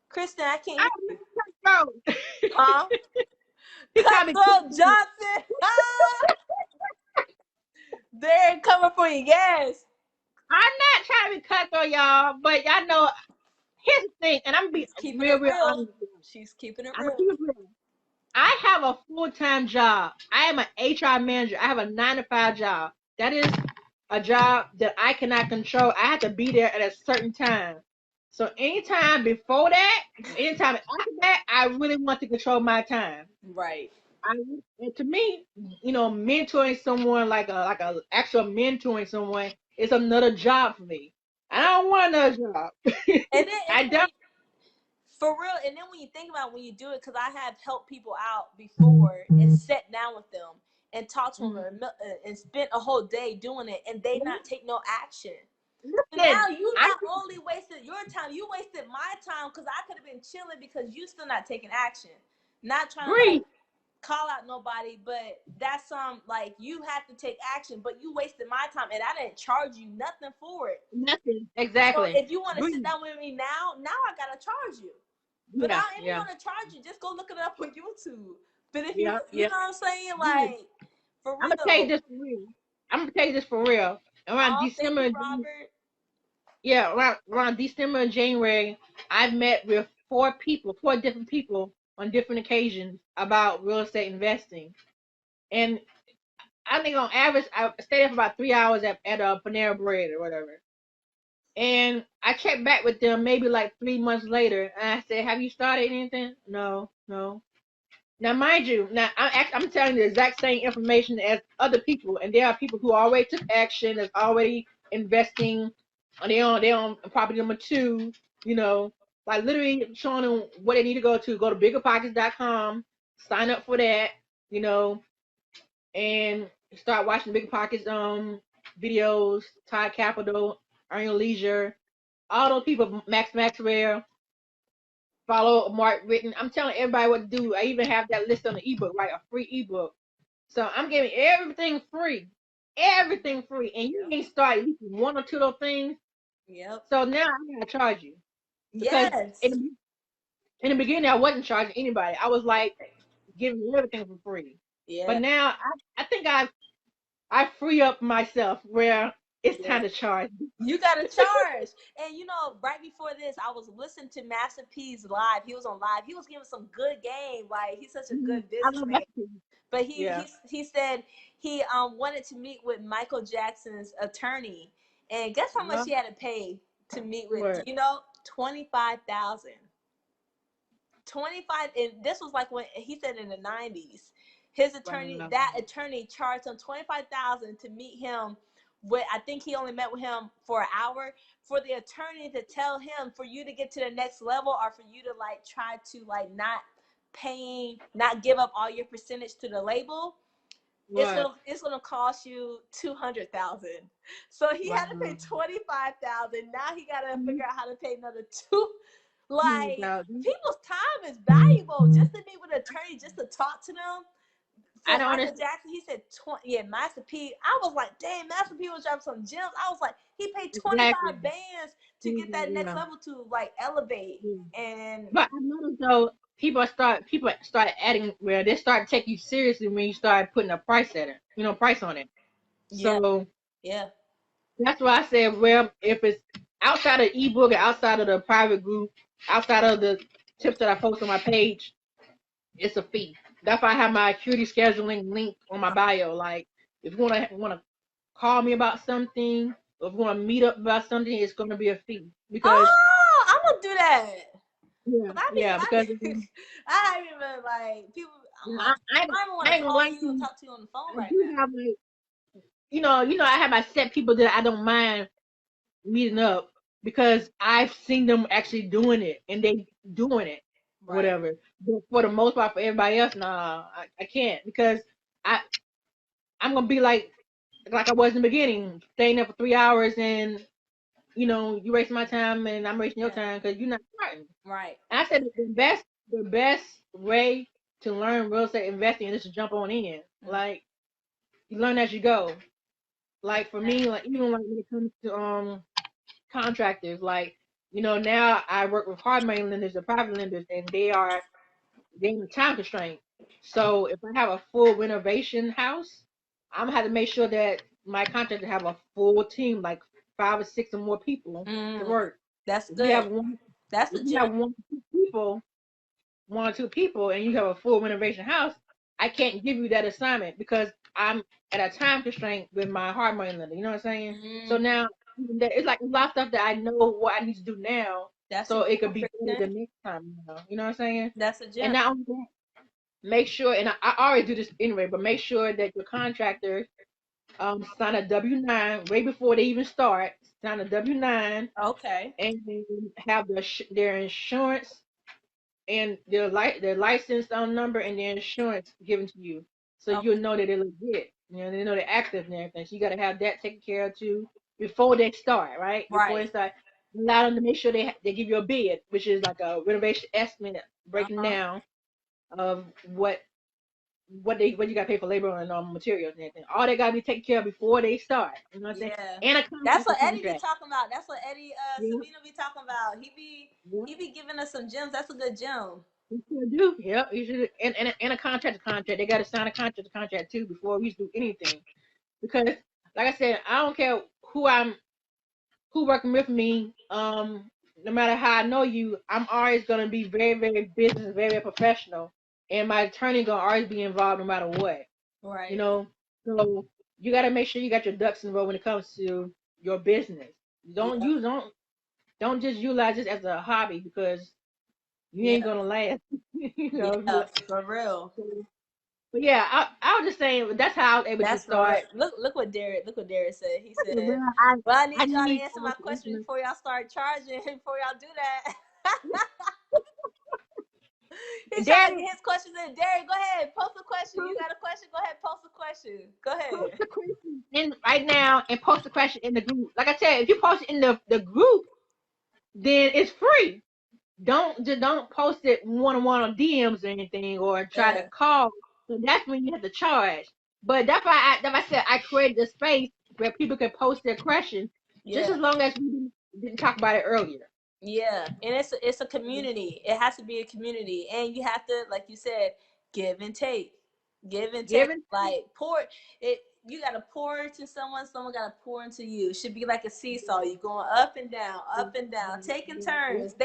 Kristen, I can't I hear you. don't know. Huh? He called me Cutthroat crazy. Johnson. They're coming for you. Yes. I'm not trying to be cutthroat, y'all, but y'all know. Here's the thing, and I'm gonna be She's keeping it real, real real. honest with you. She's keeping it I'm gonna real. keep it real. I have a full-time job. I am an HR manager. I have a 9 to 5 job. That is a job that I cannot control. I have to be there at a certain time. So anytime before that, anytime after that, I really want to control my time. Right. I and to me, mentoring someone like a actual mentoring someone is another job for me. I don't want another job. And I then don't. for real, and then when you think about when you do it, because I have helped people out before and sat down with them and talked to them Mhm. and spent a whole day doing it, and they not take no action. So Listen, now you I not only wasted your time, you wasted my time because I could have been chilling because you still not taking action, not trying to like agree. call out nobody, but that's like you have to take action, but you wasted my time and I didn't charge you nothing for it. Nothing. So Exactly. if you want to sit Agree. down with me now I gotta charge you. But I Yeah, don't even yeah, want to charge you. Just go look it up on YouTube. But if yeah, you yeah. know what I'm saying, Agree. like for I'm gonna tell you real. this for real. I'm gonna tell you this for real. Around Oh, thank December, you, Robert. yeah, around December and January, I've met with 4 people, 4 different people on different occasions about real estate investing. And I think on average, I stayed there for about 3 hours at a Panera Bread or whatever. And I checked back with them maybe like 3 months later, and I said, "Have you started anything?" No, no. Now, mind you, now I'm telling you the exact same information as other people, and there are people who already took action, that's already investing, on they on property number 2, you know, like literally showing them what they need to go to. Go to biggerpockets.com, sign up for that, you know, and start watching Bigger Pockets videos, Tide Capital, Earn Your Leisure, all those people, Max Maxwell, follow Mark Written. I'm telling everybody what to do. I even have that list on the ebook, right? A free ebook. So I'm giving everything free. Everything free. And you Yep. ain't started at least one or two of those things. Yep. So now I'm gonna charge you. Because in Yes. in the beginning I wasn't charging anybody. I was like giving you everything for free. But Yeah. now I think I free up myself where it's Yeah. time to charge. You got to charge. And right before this, I was listening to Master P's live. He was on live. He was giving some good game. Like he's such a Mhm. good I love businessman. that too. But Yeah. he said he wanted to meet with Michael Jackson's attorney. And guess how much Uh-huh. he had to pay? to meet with, What? 25,000. 25, and this was like when he said in the 90s. His attorney, Wow. that attorney charged him 25,000 to meet him with, I think he only met with him for an hour, for the attorney to tell him, for you to get to the next level, or for you to like try to like not give up all your percentage to the label, What? it's gonna cost you 200,000. So he had to pay Wow. 25,000. Now he gotta figure out how to pay another two. Like, 200,000. people's time is valuable. Just to meet with an attorney, just to talk to them. I For don't Michael understand. Jackson, he said 20. Yeah, Master P. I was like, damn, Master P was dropping some gems. I was like, he paid Exactly. 25 bands to get that next Yeah. level, to like elevate. Yeah. And But I noticed though, people start adding where they start taking you seriously when you start putting a price at it, price on it. yeah, So yeah. that's why I said, well, if it's outside of ebook or outside of the private group, outside of the tips that I post on my page, it's a fee. That's why I have my acuity scheduling link on my bio. Like, if you wanna call me about something, or if you wanna meet up about something, it's gonna be a fee because Oh, I'm gonna do that. yeah, Cause I be, yeah, because I haven't even like people. I'm like, I, I, I don't even I want to ain't gonna call lie you to and you. talk to you on the phone I right do have like I have my set people that I don't mind meeting up because I've seen them actually doing it and they doing it, now. Right. whatever. But for the most part, for everybody else, nah, I can't because I I'm gonna be like I was in the beginning, staying there for 3 hours and you wasting my time and I'm wasting your Yeah. time because you're not starting. Right. And I said the best way to learn real estate investing is to jump on in. Mm. Like you learn as you go. Like for me, Exactly. like even like when it comes to contractors, like now I work with hard money lenders and private lenders, and they're in a time constraint. So if I have a full renovation house, I'm gonna have to make sure that my contractor have a full team, like 5 or 6 or more people to Mm. work. That's If you have good. one, That's if a you gem. have 1 or 2 people, 1 or 2 people, and you have a full renovation house, I can't give you that assignment because I'm at a time constraint with my hard money lender. You know what I'm saying? So Mm. now it's like a lot of stuff that I know what I need to do now, That's a so it gem, could be better the Kristen. next time. You know what I'm saying? That's a And gem. not only that, make sure, and I always do this anyway, but make sure that your contractor sign a W-9 way before they even start. Sign a W-9 Okay. and then have their insurance and their license number and their insurance given to you, so you'll Okay. know that they're legit. They know they're active and everything. So you got to have that taken care of too before they start, right? Before they Right. start, allow them to make sure they give you a bid, which is like a renovation estimate Uh breaking huh. down of what you got to pay for labor and materials and everything. All they got to be taken care of before they start. You know what I'm saying? Yeah. And a That's contractor what Eddie be contract. talking about. That's what Eddie Yeah, Savino be talking about. yeah. He be giving us some gems. That's a good gem. You should do. Yep, you should. And a contract. They got to sign a contract too before we do anything. Because, like I said, I don't care who working with me. No matter how I know you, I'm always gonna be very, very business, very, very professional, and my attorney gonna always be involved no matter what. You Right. know, so you got to make sure you got your ducks in a row when it comes to your business. Don't Yeah. use don't just utilize this as a hobby because you ain't Yeah. gonna last. If you Yeah. For real. but yeah, I was just saying that's how I was able to That's for real. start. Look what Derek said. He Well, said, I "Well, I I need y'all to need answer my question before y'all start charging. Before y'all do that." He's trying to Daddy get his questions in. Derek, go ahead. Post a question. You got a question? Go ahead. Post a question. Go post ahead. the question in right now and post the question in the group. Like I said, if you post it in the group, then it's free. Don't post it one on DMs or anything or try to Yeah. call. So that's when you have to charge. But that's why I said I created a space where people can post their question just Yeah. as long as we didn't talk about it earlier. Yeah, and it's a community. It has to be a community, and you have to, like you said, give and take, give and take. Given Like pour it. You gotta pour into someone. Someone gotta pour into you. It should be like a seesaw. You going up and down, taking turns.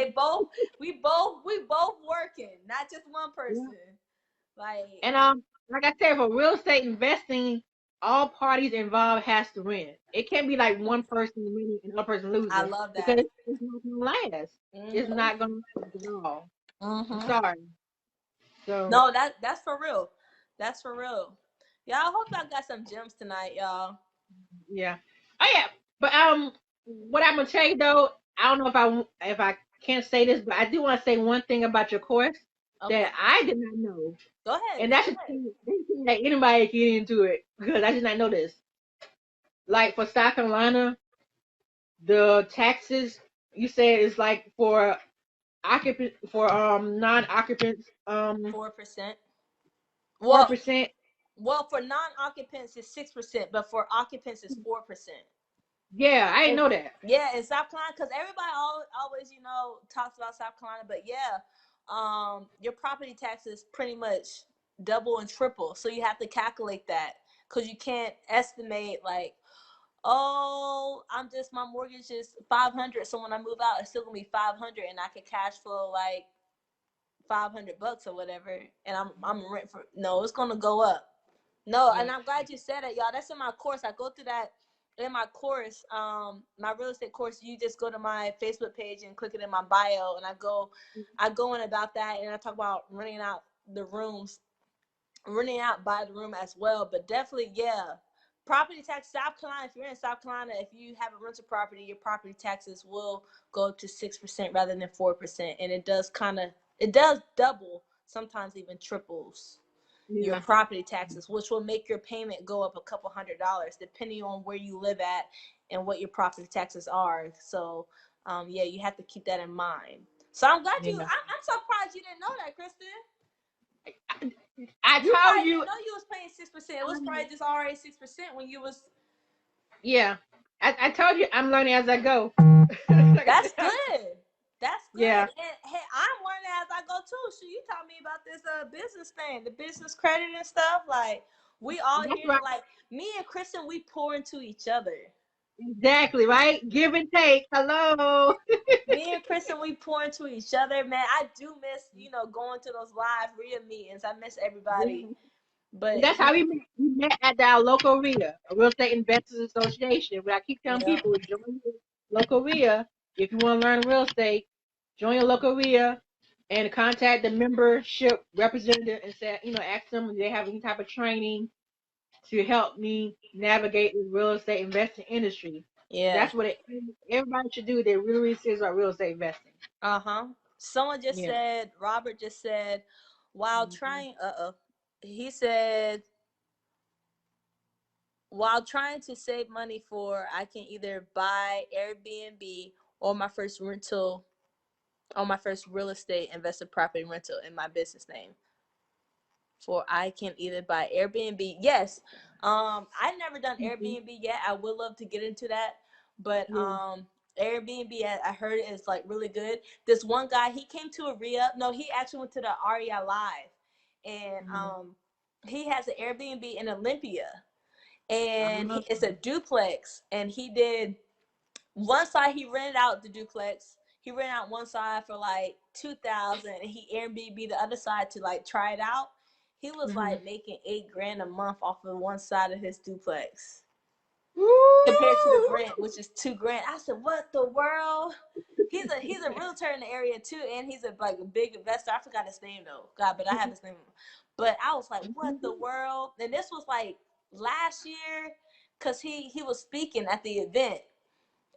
We both working, not just one person. Like and like I said, for real estate investing, all parties involved has to win. It can't be like one person winning and another person I losing love because that. it's not gonna last. It's Mhm. not gonna last at all. I'm Mhm. sorry. So No, that's for real. That's for real. Y'all, I hope y'all got some gems tonight, y'all. yeah. Oh yeah. But what I'm gonna tell you though, I don't know if I can't say this, but I do want to say one thing about your course Okay. that I did not know, Go ahead. and Go that's just ahead. that anybody can get into it because I did not know this. Like for South Carolina, the taxes you said is like for occupant for non-occupants 4%. four Well, percent. for non-occupants it's 6%, but for occupants it's 4%. Yeah, I didn't And know that. yeah, in South Carolina, because everybody always talks about South Carolina, but yeah, your property taxes pretty much double and triple. So you have to calculate that because you can't estimate like, oh, my mortgage is 500, so when I move out, it's still gonna be 500, and I can cash flow like $500 or whatever, and I'm rent for no, it's gonna go up. No, Yeah. and I'm glad you said it, y'all. That's in my course. I go through that in my course, my real estate course. You just go to my Facebook page and click it in my bio, and I go in about that, and I talk about renting out the rooms, renting out by the room as well. But definitely, yeah, property tax. South Carolina. If you're in South Carolina, if you have a rental property, your property taxes will go up to 6% rather than 4%, and it does double, sometimes even triples your Yeah. property taxes, which will make your payment go up a couple $100 depending on where you live at and what your property taxes are. So, yeah, you have to keep that in mind. So I'm glad Yeah. I'm surprised you didn't know that, Kristen. I You told probably you. didn't know you was paying 6%. It was probably just already 6% when you was. Yeah. I told you I'm learning as I go. Like I That's said, good. That's good. yeah. And hey, I'm learning as I go too. So you taught me about this business thing, the business credit and stuff. Like we all That's here right. to like me and Kristen, we pour into each other. Exactly, right? Give and take. Hello. Me and Kristen, we pour into each other, man. I do miss, going to those live RIA meetings. I miss everybody. Yeah. And But that's how we met. We met at our local RIA, a Real Estate Investors Association. But I keep telling yeah, people, join your local RIA if you want to learn real estate. Join your local RIA and contact the membership representative and say, ask them if they have any type of training to help me navigate the real estate investing industry. yeah, That's what everybody should do. They really, really serious about real estate investing. uh-huh. Someone just Yeah. said, Robert just said, while Mhm. trying, he said, while trying to save money I can either buy Airbnb or my first real estate investor property rental in my business name. For I can either buy Airbnb. Yes. I've never done Mhm. Airbnb yet. I would love to get into that. But Yeah. Airbnb, I heard it is like really good. This one guy, he came to a re-up. No, he actually went to the REI Live. And Mhm. he has an Airbnb in Olympia. And Uh-huh. it's a duplex. And he did one side, he rented out the duplex. He rented out one side for like 2,000, and he Airbnb the other side to like try it out. He was Mhm. like making 8 grand a month off of one side of his duplex compared to the Woo! rent, which is 2 grand. I said, "What the world?" He's a realtor in the area too, and he's a big investor. I forgot his name though, God, but I have his name. But I was like, "What the world?" And this was like last year, cause he was speaking at the event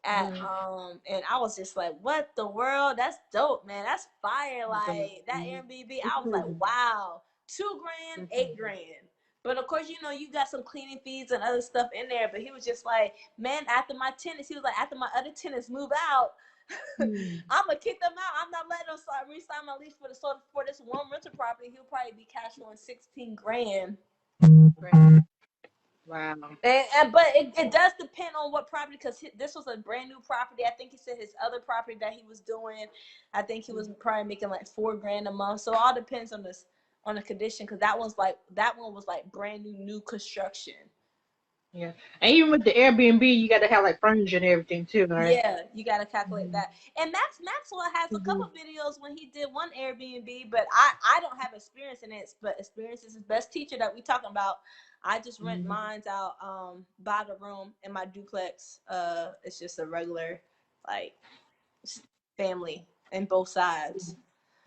at Mhm. and I was just like, what the world? That's dope, man. That's fire. Mhm. Like that Airbnb, It's I was like, crazy. wow, 2 grand, It's 8 grand. But of course, you got some cleaning fees and other stuff in there. But he was just like, man, after my tenants, he was like, after my other tenants move out, crazy. I'm gonna kick them out. I'm not letting them re-sign my lease for this one rental property. He'll probably be cash flowing 16 grand. Crazy. Wow. But it does depend on what property, because this was a brand new property. I think he said his other property that he was doing, I think he was probably making like 4 grand a month. So it all depends on the condition, because that one was like brand new construction. Yeah. And even with the Airbnb, you got to have like furniture and everything too, right? Yeah, you got to calculate Mhm. that. And Maxwell has a couple Mhm. videos when he did one Airbnb, but I don't have experience in it. But experience is his best teacher that we talking about. I just rent Mm-hmm. mines out by the room in my duplex. It's just a regular like family in both sides.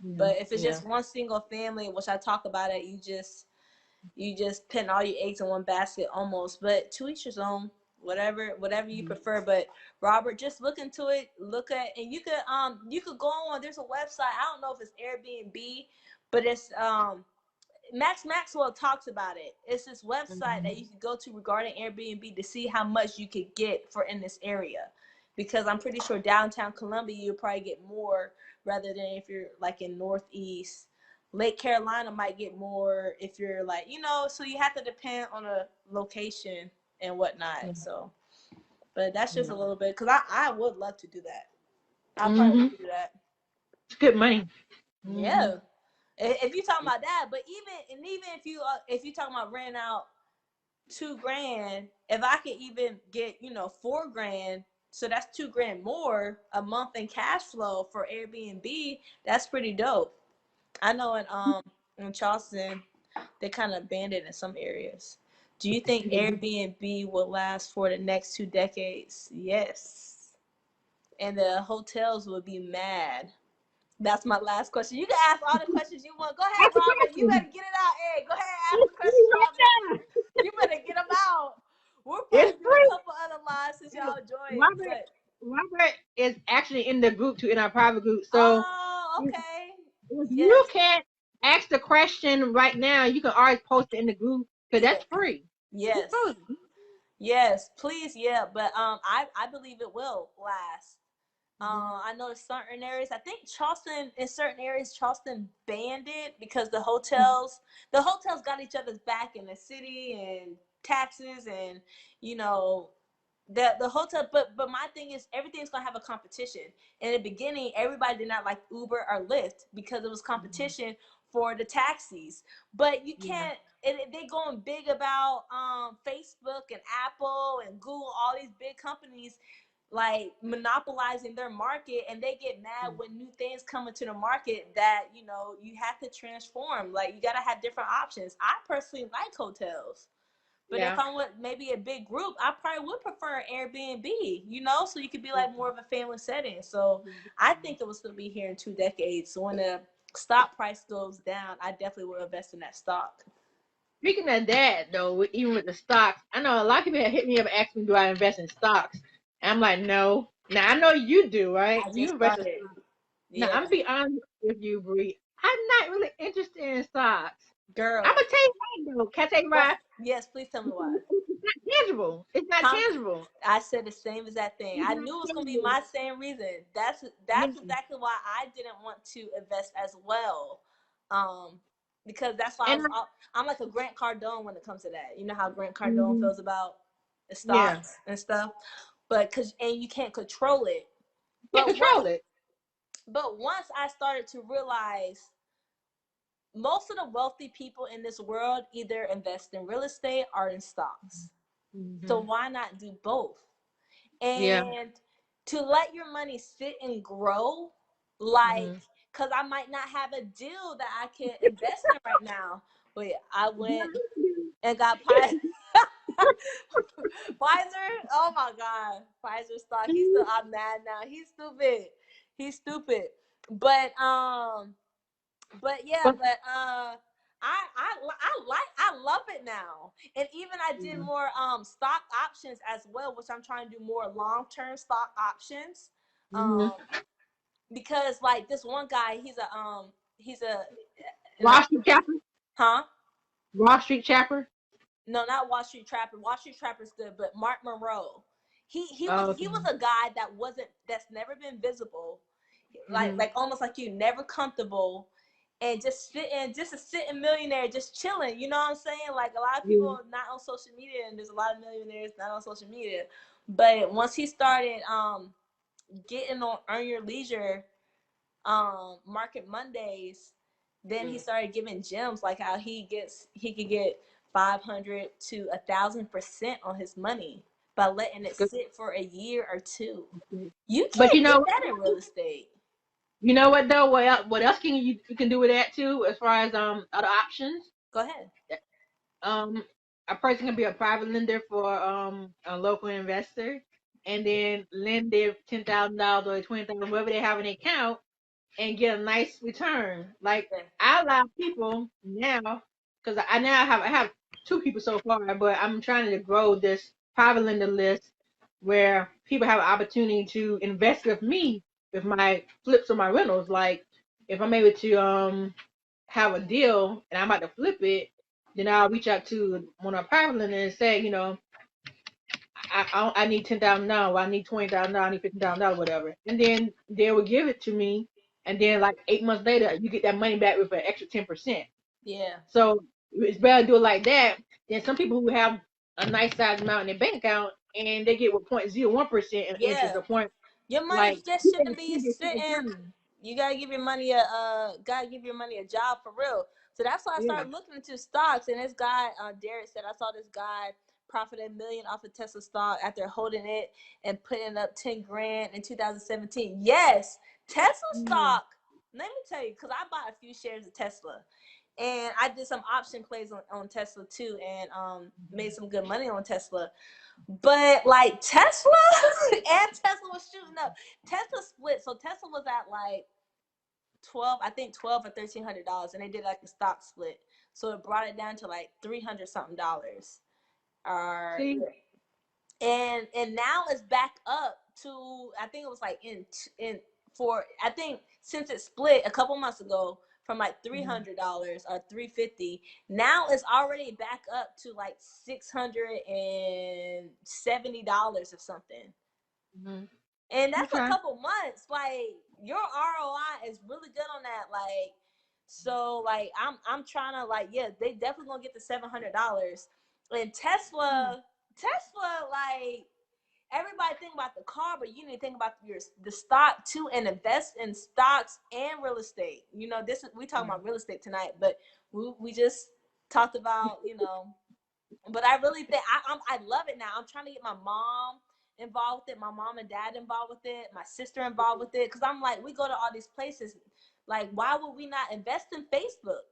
Yeah. But if it's Yeah. just one single family, which I talk about it, you just putting all your eggs in one basket almost. But to each his own. Whatever you prefer. But Robert, just look into it. Look at, and you could go on. There's a website. I don't know if it's Airbnb, but it's Max Maxwell talks about it. It's this website Mm-hmm. that you can go to regarding Airbnb to see how much you could get for in this area. Because I'm pretty sure downtown Columbia you'll probably get more rather than if you're like in Northeast. Lake Carolina might get more if you're like, so you have to depend on a location and whatnot. Yeah. So, but that's just Yeah. a little bit because I would love to do that. I probably Mm-hmm. would do that. It's good money. Mm-hmm. Yeah. If you talking about that, but even if you talking about renting out 2 grand, if I could even get 4 grand, so that's 2 grand more a month in cash flow for Airbnb. That's pretty dope. I know in Charleston they kind of banned it in some areas. Do you think Airbnb will last for the next 2 decades? Yes, and the hotels will be mad. That's my last question. You can ask all the questions you want. Go ahead, Ask a Robert. You better question. get it out. Hey, go ahead, ask the questions, Robert. You better get them out. We'll It's probably do a free. couple other lives since y'all joined. Robert But Robert is actually in the group too, in our private group. So oh, if okay. you Yes, can't ask the question right now, you can always post it in the group because yeah, that's free. Just yes, post it. yes. Please, yeah. But I believe it will last. Mhm. I know in certain areas. I think Charleston, in certain areas, Charleston banned it because the hotels got each other's back in the city and taxes and you know the hotel. But my thing is everything's gonna have a competition. In the beginning, everybody did not like Uber or Lyft because it was competition for the taxis. But you Yeah. can't. They going big about Facebook and Apple and Google, all these big companies like monopolizing their market, and they get mad when new things come into the market that you have to transform. Like you got to have different options. I personally like hotels, but if Yeah. I'm with maybe a big group, I probably would prefer Airbnb, so you could be like more of a family setting. So I think it will still be here in 2 decades. So when the stock price goes down, I definitely will invest in that stock. Speaking of that, though, even with the stocks, I know a lot of people have hit me up and asked me, do I invest in stocks? And I'm like, no. Now, I know you do, right? I You just invest in started. stocks. Now, I'm Yeah, going to be honest with you, Bree. I'm not really interested in stocks. I'm girl. going to tell you why, though. Can I tell you What? why? Yes, please tell me why. It's not tangible. It's not Huh? tangible. I said the same exact thing. It's I not knew it was gonna be tangible. my same reason. That's Yeah. exactly why I didn't want to invest as well. Um, because that's why And, I'm like a Grant Cardone when it comes to that. You know how Grant Cardone mhm, feels about the yeah. stocks and stuff, but and you can't control it. Can't But once control it. but once I started to realize most of the wealthy people in this world either invest in real estate or in stocks. So Hmm. why not do both? Yeah. And to let your money sit and grow, like, Hmm. because I might not have a deal that I can invest in right now. But I went and got Pfizer. Oh my God, Pfizer stock. I'm mad now. He's stupid. He's stupid. But yeah, But, but I love it now. And even I did yeah. more stock options as well, which I'm trying to do more long-term stock options. Hmm. Um because like this one guy, he's a Wall Street Chapter? huh? Wall Street Chapter? No, not Wall Street Trapper. Wall Street Trapper's good, but Mark Monroe. Oh, He okay. was a guy that's never been visible, Hmm. like almost like you, never comfortable, and just a sitting millionaire, just chilling. You know what I'm saying? Like a lot of Yeah. people not on social media, and there's a lot of millionaires not on social media. But once he started getting on Earn Your Leisure, Market Mondays, then he started giving gems like how he could get 500 to 1,000% on his money by letting It's it good. sit for a year or two. It's good. You But can't get that in real estate. you know what though? What else can you can do with that too? As far as other options, Go ahead. um, a person can be a private lender for a local investor, and then lend their $10,000 or 20,000, whatever they have in their account, and get a nice return. Like Yeah. I allow people now, because I have two people so far, but I'm trying to grow this private lender list where people have an opportunity to invest with me with my flips or my rentals. Like if I'm able to have a deal and I'm about to flip it, then I'll reach out to one of our private lenders and say, I need $10,000, I need $20,000, I need $15,000, whatever, and then they will give it to me, and then like 8 months later, you get that money back with an extra 10%. Yeah. So it's better to do it like that than some people who have a nice size amount in their bank account and they get with 0.01% in interest Yeah. or point Your money like just you get shouldn't a be 10% sitting. return. You gotta give your money gotta give your money a job for real. So that's why I Yeah. started looking into stocks. And this guy, Derek said, I saw this guy profited $1 million off of Tesla stock after holding it and putting up 10 grand in 2017. Yes, Tesla Mm, stock. Let me tell you, because I bought a few shares of Tesla, and I did some option plays on Tesla too, and made some good money on Tesla. But like Tesla and Tesla was shooting up. Tesla split, so Tesla was at like 12, I think 12 or $1,300, and they did like a stock split, so it brought it down to like $300 something dollars. see? Yeah. And now it's back up to, I think it was like in for, I think since it split a couple months ago from like Mhm. $300 or 350, now it's already back up to like $670 or something. Mhm. And that's a Okay. couple months. Like your ROI is really good on that. Like, so like I'm trying to, like, yeah, they definitely gonna get the $700. And Tesla, like, everybody think about the car, but you need to think about the stock too, and invest in stocks and real estate. This is, we talking Yeah. about real estate tonight, but we just talked about, but I really think I love it now. I'm trying to get my mom involved with it, my mom and dad involved with it, my sister involved with it, because I'm like, we go to all these places. Like, why would we not invest in Facebook?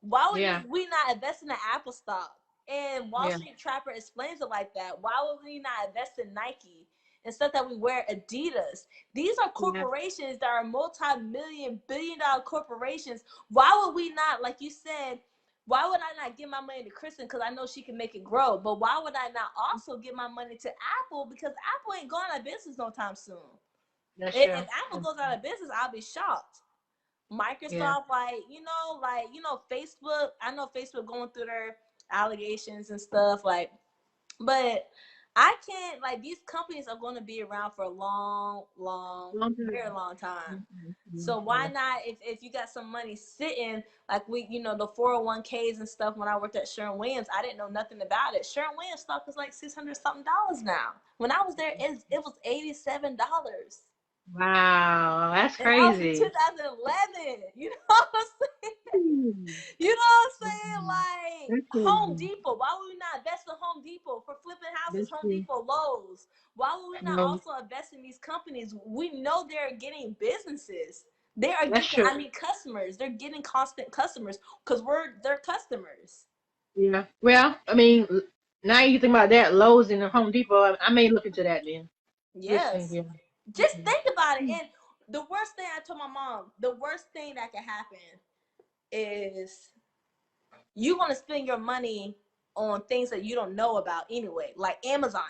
Why Yeah. would we not invest in the Apple stock? And Wall Yeah. Street Trapper explains it like that. Why would we not invest in Nike and stuff that we wear, Adidas? These are Yeah. corporations that are multi-million, billion-dollar corporations. Why would we not, like you said, why would I not give my money to Kristen, because I know she can make it grow? But why would I not also give my money to Apple, because Apple ain't going out of business no time soon? That's If true. Apple goes out of business, I'll be shocked. Yeah. Microsoft, Facebook. I know Facebook going through their allegations and stuff, like, but I can't, like, these companies are going to be around for a long, long, Long time. very long time. Mhm. So why Yeah. not, if you got some money sitting, like, the 401ks and stuff. When I worked at Sherwin-Williams, I didn't know nothing about it. Sherwin-Williams stock is like $600 something now. When I was there, it was $87. Wow, that's And that was in crazy. 2011. You know what I'm saying? Hmm. You know what I'm saying? Mhm. Like, That's Home crazy. Depot. Why would we not invest in Home Depot for flipping houses? That's Home true. Depot, Lowe's. Why would we not Um, also invest in these companies? We know they're getting businesses. They are that's getting, true. I mean, customers. They're getting constant customers because we're their customers. Yeah. Well, I mean, now you think about that, Lowe's and the Home Depot. I may look into that then. Just think, Yes. yeah. Just Mhm. think about it. And the worst thing, I told my mom, the worst thing that can happen is you want to spend your money on things that you don't know about anyway, like Amazon.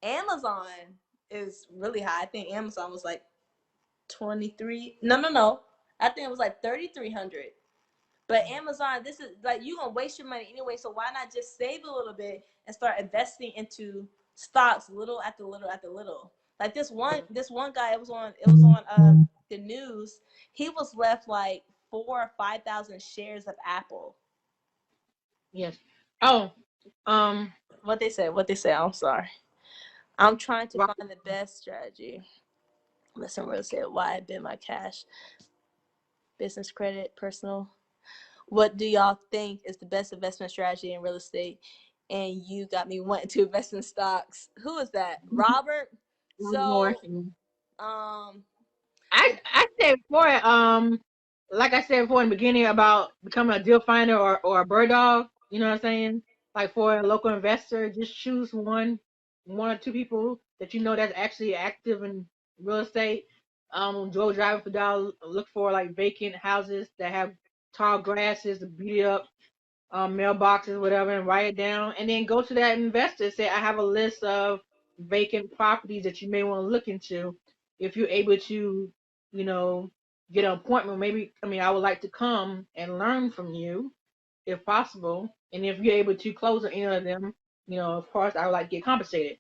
Amazon is really high. I think Amazon was like 23. No. I think it was like 3,300. But Amazon, this is like, you gonna waste your money anyway. So why not just save a little bit and start investing into stocks, little after little after little? Like this one guy, it was on the news. He was left like 4 or 5 thousand shares of Apple. Yes. Oh, um, What they say. I'm sorry. I'm trying to well, find the best strategy. Listen, real estate. Why I bid my cash, business credit, personal. What do y'all think is the best investment strategy in real estate? And you got me wanting to invest in stocks. Who is that? Robert. more. So, um, it, I said before, like I said before in the beginning about becoming a deal finder or a bird dog. You know what I'm saying? Like for a local investor, just choose one or two people that you know that's actually active in real estate. Go driving for dollar. Look for like vacant houses that have tall grasses, beat up mailboxes, whatever, and write it down. And then go to that investor and say, I have a list of vacant properties that you may want to look into. If you're able to, you know, get an appointment, maybe, I mean, I would like to come and learn from you if possible. And if you're able to close on any of them, of course, I would like to get compensated.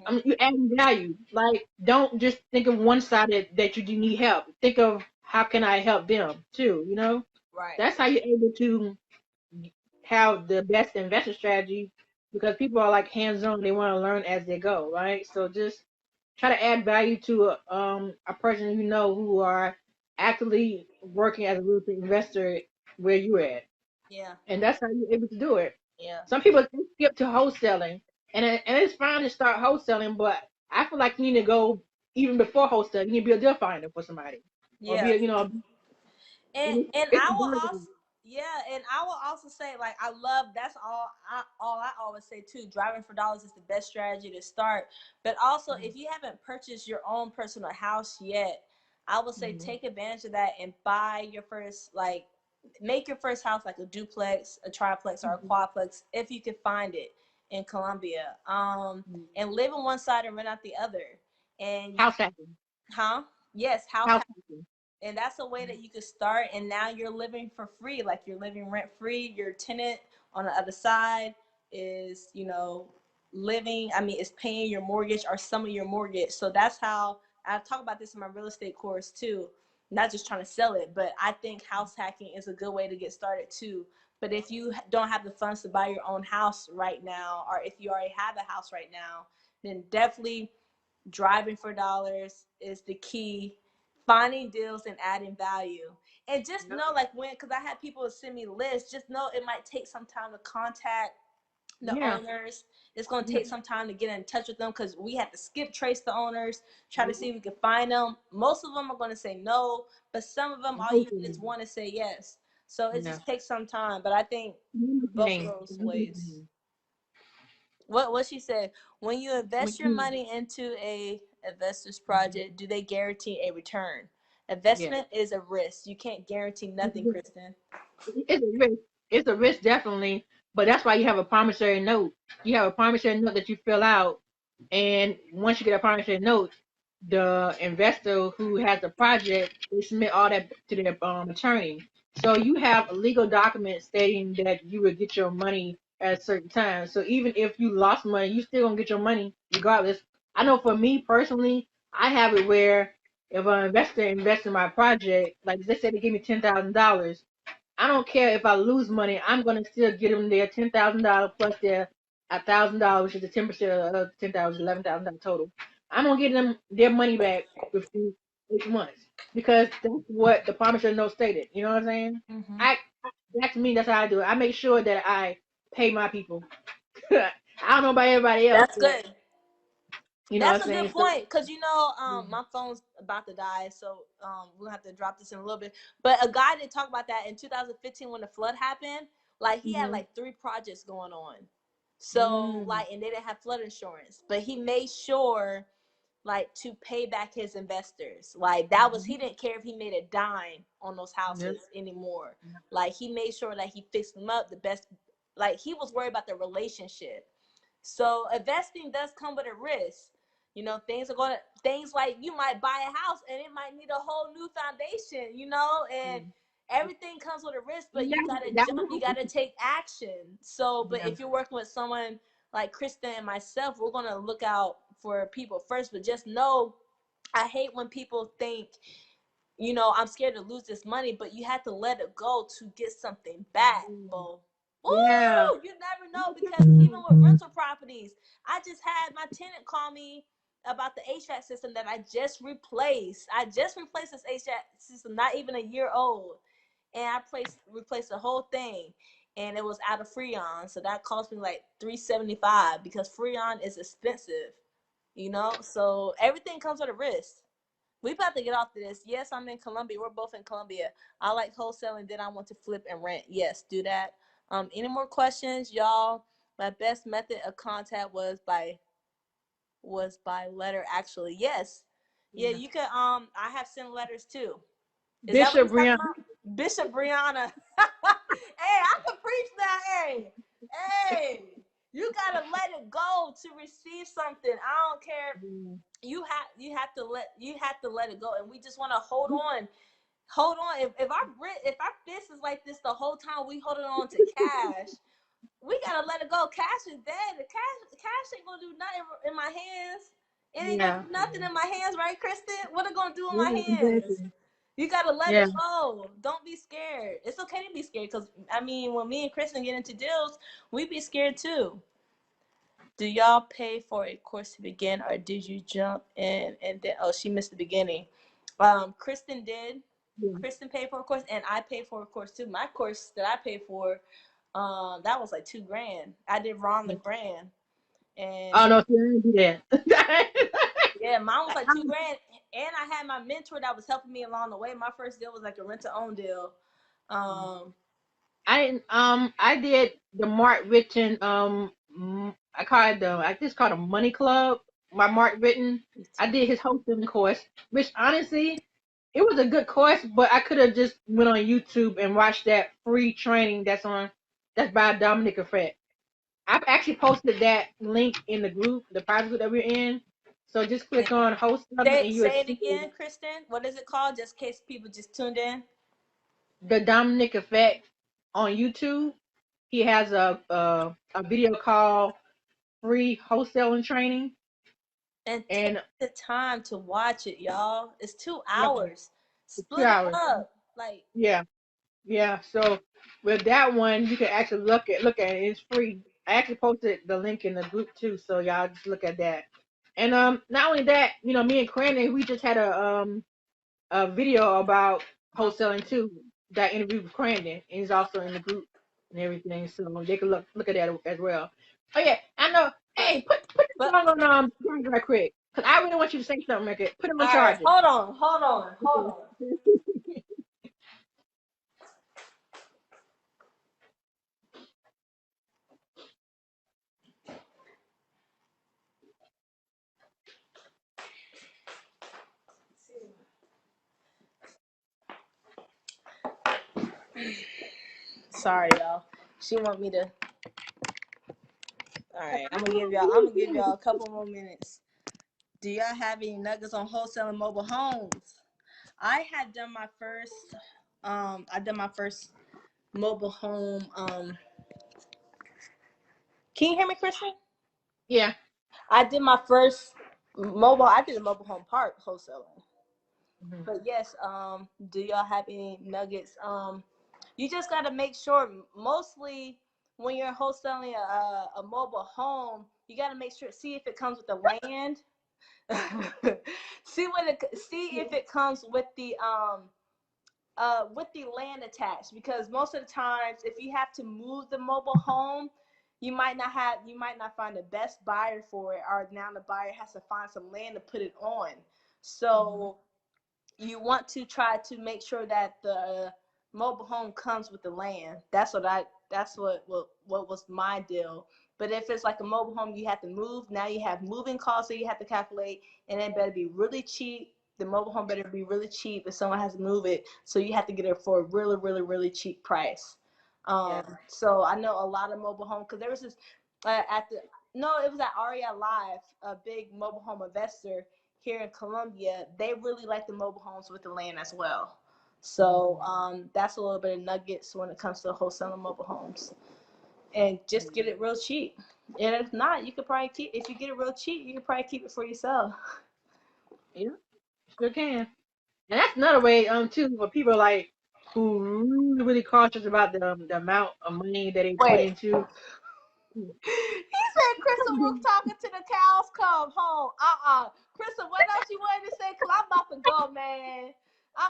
I Hmm. mean, you add value. Like, don't just think of one side that you do need help. Think of how can I help them too. Right. That's how you're able to have the best investment strategy because people are like hands-on. They want to learn as they go, right? So just try to add value to a person who are actively working as a real estate investor where you're at, Yeah. and that's how you're able to do it. Yeah. Some people skip to wholesaling, and it's fine to start wholesaling, but I feel like you need to go even before wholesaling. You need to be a deal finder for somebody, or be Yeah. a, And it's I a will bargain. also, yeah, and I will also say, like, I love, that's all I always say too. Driving for dollars is the best strategy to start. But also, if you haven't purchased your own personal house yet, I would say Mhm. take advantage of that and buy your first, like, make your first house like a duplex, a triplex, or a Mhm. quadplex if you can find it in Columbia. Mhm. And live on one side and rent out the other. And House hacking. huh? Yes, house, House hacking. and that's a way that you could start, and now you're living for free, like you're living rent free. Your tenant on the other side is, living, I mean, is paying your mortgage or some of your mortgage. So that's how I talk about this in my real estate course too, not just trying to sell it, but I think house hacking is a good way to get started too. But if you don't have the funds to buy your own house right now, or if you already have a house right now, then definitely driving for dollars is the key. Finding deals and adding value. And just Yep. know, like, because I had people send me lists, just know it might take some time to contact the Yeah. owners. It's going to Yeah. take some time to get in touch with them because we have to skip trace the owners, try to Yep. see if we can find them. Most of them are going to say no, but some of them, all you Most of need is them. one to say yes. So it Yeah. just takes some time. But I think both of Thing. those ways. What she said, when you invest your Mhm. money into a investor's project, Mhm. do they guarantee a return? Yeah. Investment is a risk. You can't guarantee nothing, Kristen. It's a risk. It's a risk, definitely. But that's why you have a promissory note. You have a promissory note that you fill out, and once you get a promissory note, the investor who has the project, they submit all that to their attorney. So you have a legal document stating that you will get your money at a certain time. So even if you lost money, you still gonna get your money regardless. I know for me personally, I have it where if an investor invests in my project, like let's say they give me $10,000, I don't care if I lose money. I'm gonna still get them their $10,000 plus their $1,000, which is the 10% of the 10,000, $11,000 total. I'm gonna get them their money back within 8 months because that's what the promissory note stated. You know what I'm saying? Hmm. I That's me. That's how I do it. I make sure that I pay my people. I don't know about everybody else, That's but good. you know That's what I'm a good saying. So point because my phone's about to die, so we'll have to drop this in a little bit. But a guy did talk about that in 2015 when the flood happened. Like he had mm-hmm. like three projects going on, so mm like, and they didn't have flood insurance, but he made sure like to pay back his investors. Like that was, he mm-hmm. didn't care if he made a dime on those Yep. houses anymore. Like he made sure that he fixed them up the best. Like he was worried about the relationship. So investing does come with a risk. Things are going to, things like you might buy a house and it might need a whole new foundation, and everything comes with a risk, but you got to That jump, you will got to happen. take action. So, but Yeah. if you're working with someone like Kristen and myself, we're going to look out for people first, but just know, I hate when people think, I'm scared to lose this money, but you have to let it go to get something back, Bo. Yeah. Ooh, you never know, because even with rental properties, I just had my tenant call me about the HVAC system that I just replaced. I just replaced this HVAC system, not even a year old, and I replaced the whole thing, and it was out of Freon, so that cost me like $375 because Freon is expensive. So everything comes with a risk. We about to get off of this. Yes, I'm in Columbia. We're both in Columbia. I like wholesaling. Then I want to flip and rent. Yes, do that. Any more questions, y'all? My best method of contact was by letter. Actually, yes. Yeah, Yeah. you could. I have sent letters too. Is that what Bishop he's talking Brianna. about? Bishop Brianna. Hey, I can preach that. Hey, you gotta let it go to receive something. I don't care. You have to let it go, and we just want to hold on. Hold on. If our fist is like this the whole time, we holding on to cash. We gotta let it go. Cash is dead. The cash ain't gonna do nothing in my hands. It ain't gonna Yeah. do nothing in my hands, right, Kristen? What it gonna do in my Yeah, hands? exactly. You gotta let Yeah. it go. Don't be scared. It's okay to be scared because I mean, when me and Kristen get into deals, we be scared too. Do y'all pay for a course to begin, or did you jump in and then? Oh, she missed the beginning. Kristen did. Yeah. Kristen paid for a course, and I paid for a course too. My course that I paid for, that was like $2,000. I did Ron the Brand, Oh and no, see, I didn't do that. yeah, mine was like $2,000, and I had my mentor that was helping me along the way. My first deal was like a rent to own deal. Um, I didn't. I did the Mark Written. I call it the. I just called it Money Club. My Mark Written. I did his hosting course, which honestly, it was a good course. But I could have just went on YouTube and watched that free training that's by Dominic Effect. I've actually posted that link in the group, the private group that we're in. So just click on host something say and you'll say it see again, Kristen. What is it called? Just in case people just tuned in. the Dominic Effect on YouTube. He has a video called free wholesaling training. And take And the time to watch it, y'all. It's two yeah, hours. for two Split it hours. up. Like, Yeah, yeah. So with that one, you can actually look at it. It's free. I actually posted the link in the group too, so y'all just look at that. And not only that, me and Brandon, we just had a video about wholesaling too. That interview with Crandon, and he's also in the group and everything, so they can look at that as well. Oh yeah, I know. Hey, put the but song on charger right quick, cause I really want you to say something right quick. Put him on all right, charger. hold on. Sorry, y'all. She want me to. All right, I'm gonna give y'all a couple more minutes. Do y'all have any nuggets on wholesaling mobile homes? I had done my first. I done my first mobile home. Can you hear me, Kristen? Yeah. I did my first mobile. I did a mobile home park wholesaling. Mhm. But yes, do y'all have any nuggets? You just got to make sure. Mostly when you're wholesaling a mobile home, you got to make sure see if it comes with the land. See if it comes with the land attached, because most of the times if you have to move the mobile home, you might not find the best buyer for it, or now the buyer has to find some land to put it on. Mhm. So you want to try to make sure that the mobile home comes with the land. That's what was my deal. But if it's like a mobile home you have to move, now you have moving costs that you have to calculate, and it better be really cheap. The mobile home better be really cheap if someone has to move it, so you have to get it for a really, really, really cheap price. Yeah. So I know a lot of mobile home, because there was this at the no, it was at Aria Live, a big mobile home investor here in Columbia. They really like the mobile homes with the land as well. So Mhm. that's a little bit of nuggets when it comes to wholesaling mobile homes, and just get it real cheap. And if not, you could probably keep. If you get it real cheap, you could probably keep it for yourself. Yeah. Sure can. And that's another way, too, for people like who really, really cautious about the amount of money that they put Wait, into. he said Crystal was talking to the cows come home. Crystal, what else you wanted to say? Cause I'm about to go, man. Hey,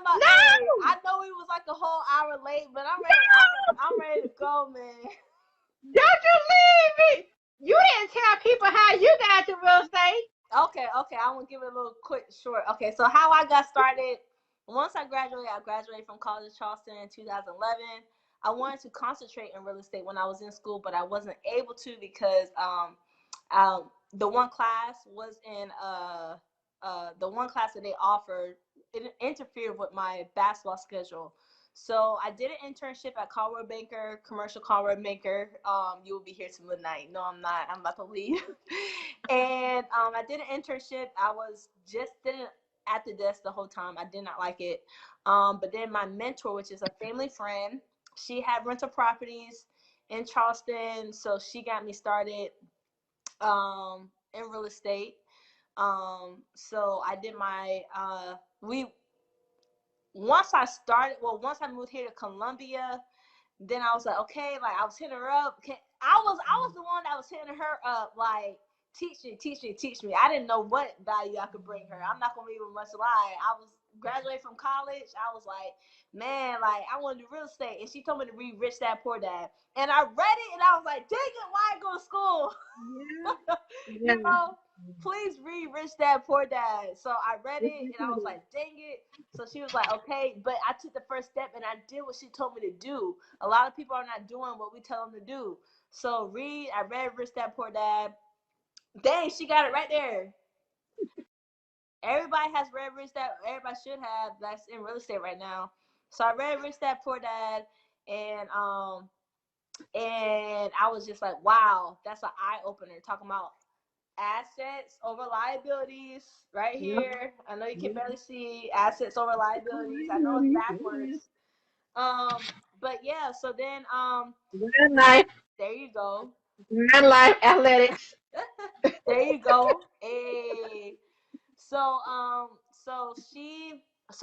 No! I know we was like a whole hour late, but I'm ready. I'm ready to go, man. Don't you leave me! You didn't tell people how you got to real estate. Okay. I want to give it a little quick short. Okay, so how I got started. Once I graduated from College of Charleston in 2011. I wanted to concentrate in real estate when I was in school, but I wasn't able to because the one class was in the one class that they offered, it interfered with my basketball schedule. So I did an internship at Caldwell Banker, commercial Caldwell Banker. You will be here till midnight. No, I'm not. I'm about to leave. And I did an internship. I was just sitting at the desk the whole time. I did not like it. But then my mentor, which is a family friend, she had rental properties in Charleston, so she got me started in real estate. So I did my we once I started. Well, once I moved here to Columbia, then I was like, okay, like I was hitting her up. I was the one that was hitting her up, like, teach me, teach me, teach me. I didn't know what value I could bring her. I'm not gonna even much lie. I was graduating from college. I was like, man, like I want to do real estate, and she told me to read Rich Dad Poor Dad, and I read it, and I was like, dang it, why I go to school? Yeah. You know, please read Rich Dad Poor Dad. So I read it, and I was like, dang it. So she was like, okay, but I took the first step and I did what she told me to do. A lot of people are not doing what we tell them to do. So I read Rich Dad Poor Dad. Dang, she got it right there. Everybody has read Rich Dad. Everybody should have. That's in real estate right now. So I read Rich Dad Poor Dad, and I was just like, wow, that's an eye opener. Talking about assets over liabilities right Yep. here. I know you can Yep. barely see assets over liabilities. I know it's backwards. But yeah, so then Grand life, there you go. grand life athletics. There you go. Hey. So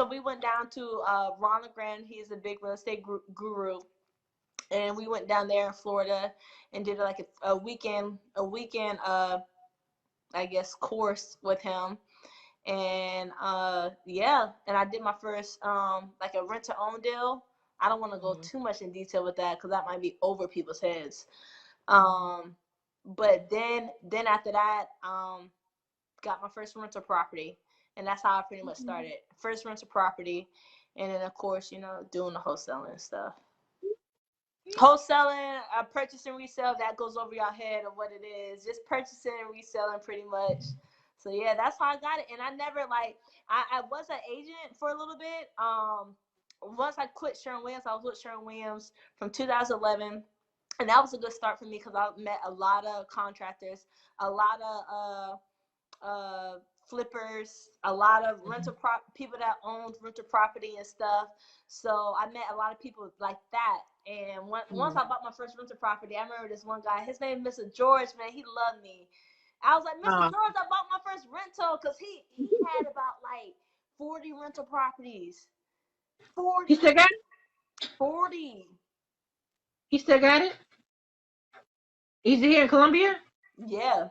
we went down to Ronald Grand. He's a big real estate guru, and we went down there in Florida and did like a weekend I guess course with him. And yeah, and I did my first like a rent to own deal. I don't want to go too much in detail with that because that might be over people's heads. But then after that, got my first rental property, and that's how I pretty much started. First rental property, and then of course, doing the wholesaling and stuff. Wholesaling, purchase and resale, that goes over your head of what it is. Just purchasing and reselling pretty much. So yeah, that's how I got it. And I never like I was an agent for a little bit. Once I quit Sherwin-Williams, I was with Sherwin-Williams from 2011. And that was a good start for me because I met a lot of contractors, a lot of flippers, a lot of people that owned rental property and stuff. So I met a lot of people like that. And once I bought my first rental property, I remember this one guy. His name is Mr. George. Man, he loved me. I was like, Mr. George, I bought my first rental because he had about like 40 rental properties. He 40, still got it? 40. He still got it? Is he here in Columbia? Yeah.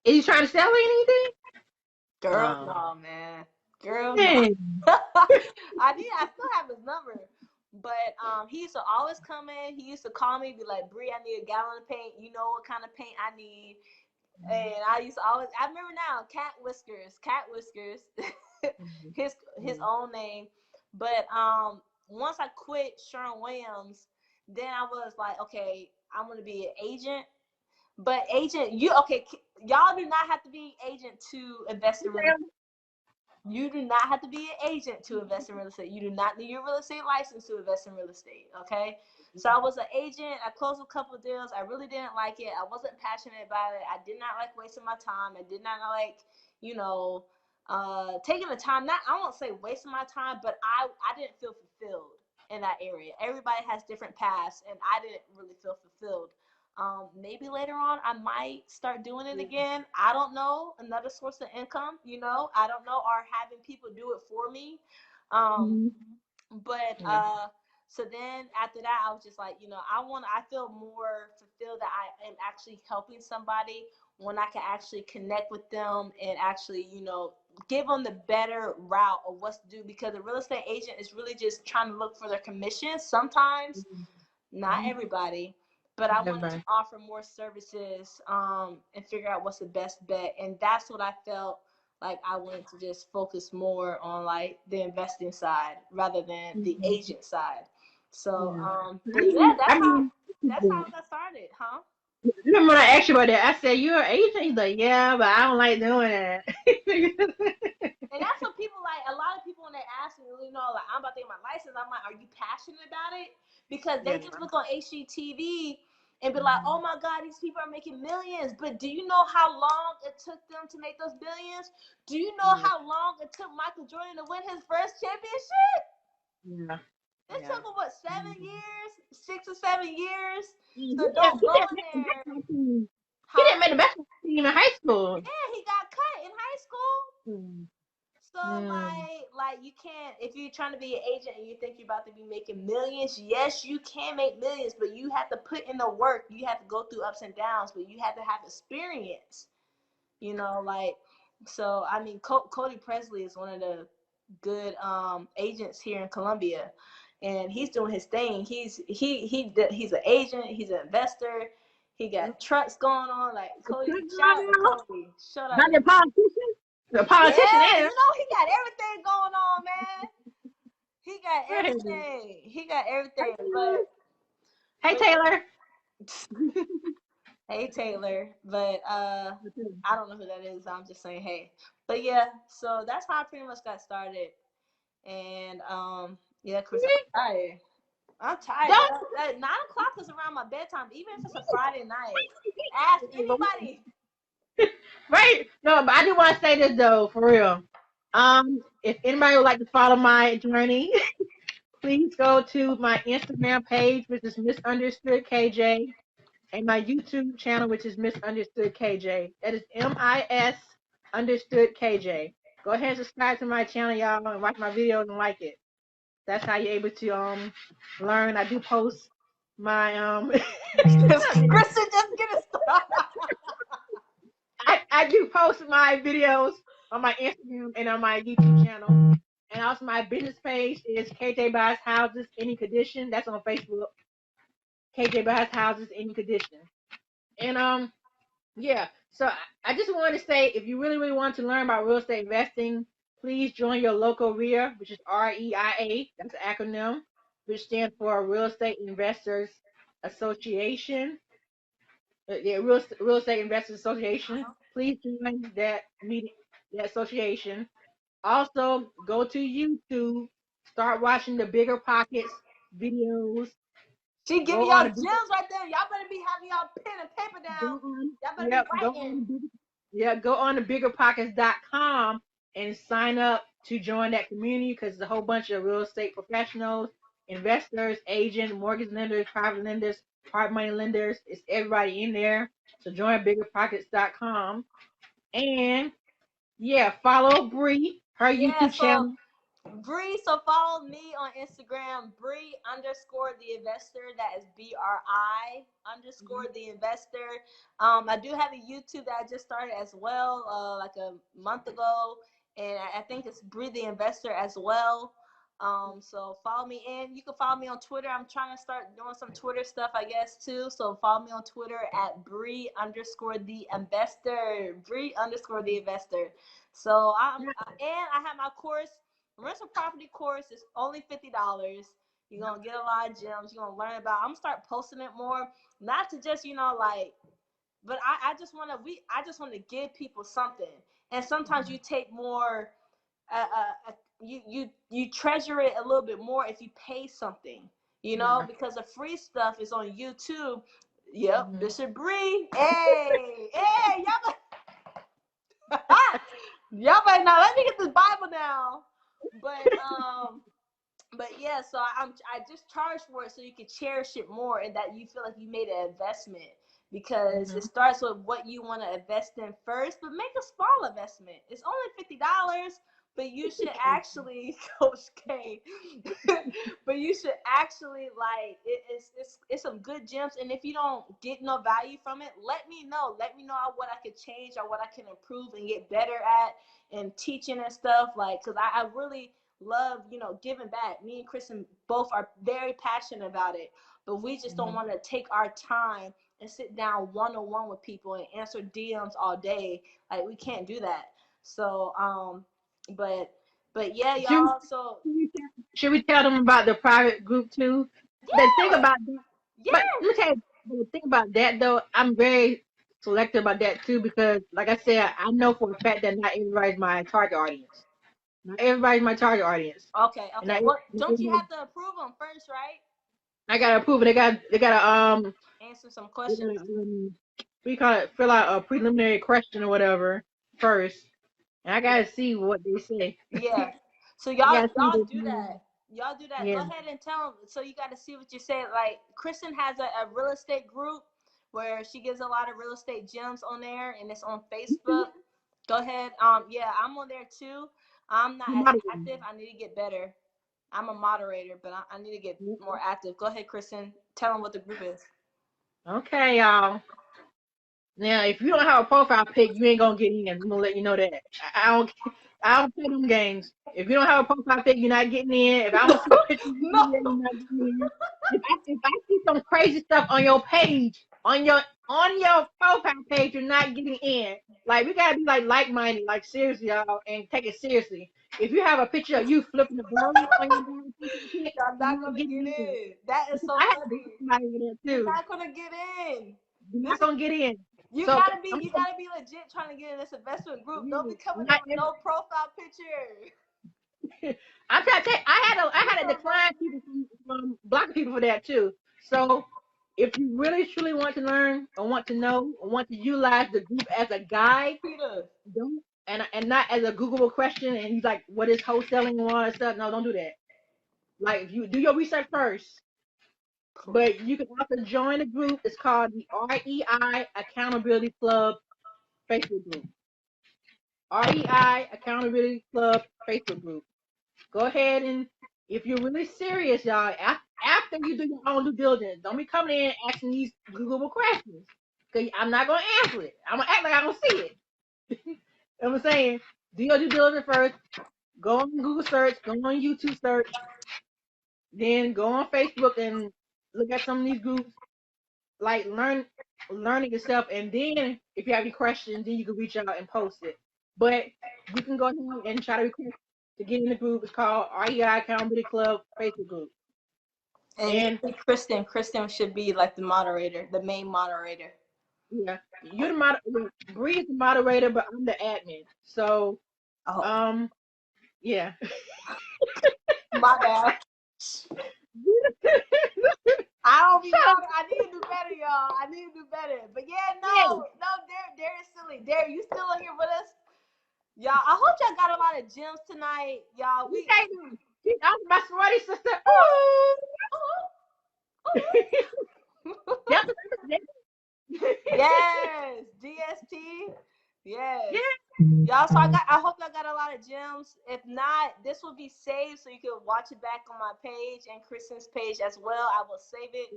Is he trying to sell or anything? Girl, no, man. Girl, no. Dang. I still have his number. But he used to always come in. He used to call me, be like, Bree, I need a gallon of paint. You know what kind of paint I need. And I used to always, I remember now, Cat Whiskers, his own name. But once I quit Sherwin-Williams, then I was like, okay, I'm gonna be an agent. But agent, y'all do not have to be agent to invest in real estate. You do not have to be an agent to invest in real estate. You do not need your real estate license to invest in real estate. Okay. So I was an agent. I closed a couple of deals. I really didn't like it. I wasn't passionate about it. I did not like wasting my time. I did not like, taking the time. Not, I won't say wasting my time, but I didn't feel fulfilled in that area. Everybody has different paths, and I didn't really feel fulfilled. Maybe later on I might start doing it again. I don't know. Another source of income, I don't know, or having people do it for me. But so then after that, I was just like, I feel more fulfilled that I am actually helping somebody when I can actually connect with them and actually, give them the better route of what to do, because a real estate agent is really just trying to look for their commission sometimes. Not everybody, but I wanted to offer more services and figure out what's the best bet. And that's what I felt like I wanted to just focus more on, like the investing side rather than the agent side. So, Yeah. but yeah, I mean, that's how it got started, huh? remember when I asked you about that? I said, "You're an agent." He's like, "Yeah, but I don't like doing that." And that's what people like. A lot of people when they ask me, like I'm about to get my license, I'm like, are you passionate about it? Because they Yeah. just look on HGTV and be like, Mhm. oh my God, these people are making millions. But do you know how long it took them to make those billions? Do you know Yeah. how long it took Michael Jordan to win his first championship? Yeah. It Yeah. took him what, Mhm. 7 years, 6 or 7 years. He So didn't, don't he go didn't in make the there, basketball team. He huh? didn't make the basketball team in high school. Yeah, he got cut in high school. Mm. So Mm. like you can't, if you're trying to be an agent and you think you're about to be making millions, yes, you can make millions, but you have to put in the work. You have to go through ups and downs, but you have to have experience. Like, so I mean, Cody Presley is one of the good agents here in Columbia, and he's doing his thing. He's an agent. He's an investor. He got trucks going on. Like Cody, shout out to Cody. Shout out Not to the politician. The politician yeah. is. He got everything going on, man. He got Hey, everything. He got everything. Taylor. But Hey, but Taylor. hey Taylor. But I don't know who that is. I'm just saying hey. But yeah, so that's how I pretty much got started. And yeah, Chris, I'm tired. I'm tired. Don't. 9 o'clock is around my bedtime, even if it's a Friday night. Ask anybody. Right. No, but I do want to say this though, for real. If anybody would like to follow my journey, please go to my Instagram page, which is misunderstoodkj, and my YouTube channel, which is misunderstoodkj. That is MIS understood KJ. Go ahead and subscribe to my channel, y'all, and watch my videos and like it. That's how you're able to learn. I do post my Kristen, just get it started. I do post my videos on my Instagram and on my YouTube channel. And also my business page is KJ Buys Houses Any Condition. That's on Facebook. KJ Buys Houses Any Condition. And yeah. So I just wanted to say if you really, really want to learn about real estate investing, please join your local REIA, which is REIA. That's an acronym, which stands for Real Estate Investors Association. The Real Estate Investors Association. Please join that meeting, that association. Also, go to YouTube, start watching the Bigger Pockets videos. She Go giving on y'all the bigger, gems right there. Y'all better be having y'all pen and paper go down. on, Y'all better be yep, go writing. on, yeah, go on to biggerpockets.com and sign up to join that community because there's a whole bunch of real estate professionals, investors, agents, mortgage lenders, private lenders, hard money lenders. It's everybody in there. So join biggerpockets.com and yeah, follow Bree, her Yeah, YouTube so channel. Bree, so follow me on Instagram, Bree underscore the investor. That is BRI underscore the investor. I do have a YouTube that I just started as well, like a month ago, and I think it's Bree the investor as well. So follow me in. You can follow me on Twitter. I'm trying to start doing some Twitter stuff, I guess, too. So follow me on Twitter at Bree underscore the investor. Bree underscore the investor. So and I have my course, rental property course is only $50. You're gonna get a lot of gems. You're gonna learn about. I'm gonna start posting it more, not to just like, but I just wanna I just want to give people something. And sometimes you take more. You treasure it a little bit more if you pay something. Yeah. Because the free stuff is on YouTube. Yep, Mhm. Bishop Bree. Hey, y'all better not let me get this Bible now. But yeah, so I just charge for it so you can cherish it more and that you feel like you made an investment because it Mhm. starts with what you want to invest in first, but make a small investment. It's only $50, but you should actually, Coach K, but you should actually like it's some good gems. And if you don't get no value from it, let me know. Let me know what I could change or what I can improve and get better at and teaching and stuff. Like, because I really love, giving back. Me and Kristen both are very passionate about it, but we just don't Mhm. want to take our time and sit down one-on-one with people and answer DMs all day. Like, we can't do that. So, but But yeah, Should, y'all. So should we tell them about the private group too? The thing yeah, about that, but yeah. let me tell you, the thing about that though, I'm very selective about that too because, like I said, I know for a fact that not everybody's my target audience. Not everybody's my target audience, Okay, and okay. Well, don't you have to approve them first, right? I gotta approve it. They gotta Answer some they questions. gotta we call it fill out a preliminary question or whatever first, and I Yeah. gotta see what they say. Yeah. So I y'all gotta see y'all what do that. Y'all do that. Go yeah. ahead and tell them. So you got to see what you say. Like Kristen has a real estate group where she gives a lot of real estate gems on there, and it's on Facebook. Go ahead. Yeah, I'm on there too. I'm not as active. I need to get better. I'm a moderator, but I need to get more active. Go ahead, Kristen. Tell them what the group is. Okay, y'all. Now, if you don't have a profile pic, you ain't gonna get in. I'm gonna let you know that. I don't play them games. If you don't have a profile pic, you're not getting in. If I don't see a picture of No. you, you're not getting in. If I see some crazy stuff on your page, on your profile page, you're not getting in. Like we gotta be like-minded, like seriously, y'all, and take it seriously. If you have a picture of you flipping the bird on your profile pic, Y'all you're not not gonna getting get in. in. That is Because so I had to block funny. somebody over there You're too. not gonna get in. You're This not gonna get in. You So gotta be I'm you gotta be legit trying to get in this investment group. Don't be coming in not with no profile picture. I'm trying to tell you, I had to Yeah, bro. decline people from blocking people for that too. So if you really truly want to learn or want to know or want to utilize the group as a guide, Peter. don't and not as a Googleable question and he's like, what is wholesaling and all that stuff? No, don't do that. Like if you do your research first. But you can also join the group. It's called the REI Accountability Club Facebook group. REI Accountability Club Facebook group. Go ahead and if you're really serious, y'all, after you do your own due diligence, don't be coming in asking these Googleable questions. Cause I'm not gonna answer it. I'm gonna act like I don't see it. I'm saying, do your due diligence first. Go on Google search, go on YouTube search, then go on Facebook and look at some of these groups. Like learning yourself, and then if you have any questions, then you can reach out and post it. But you can go ahead and try to request to get in the group. It's called REI Accountability Club Facebook group. And And Kristen. Kristen should be like the moderator, the main moderator. yeah, you're the Bree is the moderator, but I'm the admin. So Oh, yeah. my bad. I don't be So I need to do better, y'all. I need to do better. But yeah, yeah, no, Dare is silly. Dare, you still here with us? Y'all, I hope y'all got a lot of gems tonight. Y'all, you can't do it. I'm my smarty sister. That's Yes, DST. yeah. Yes. Y'all, so I hope y'all got a lot of gems. If not, this will be saved so you can watch it back on my page and Kristen's page as well. I will save it.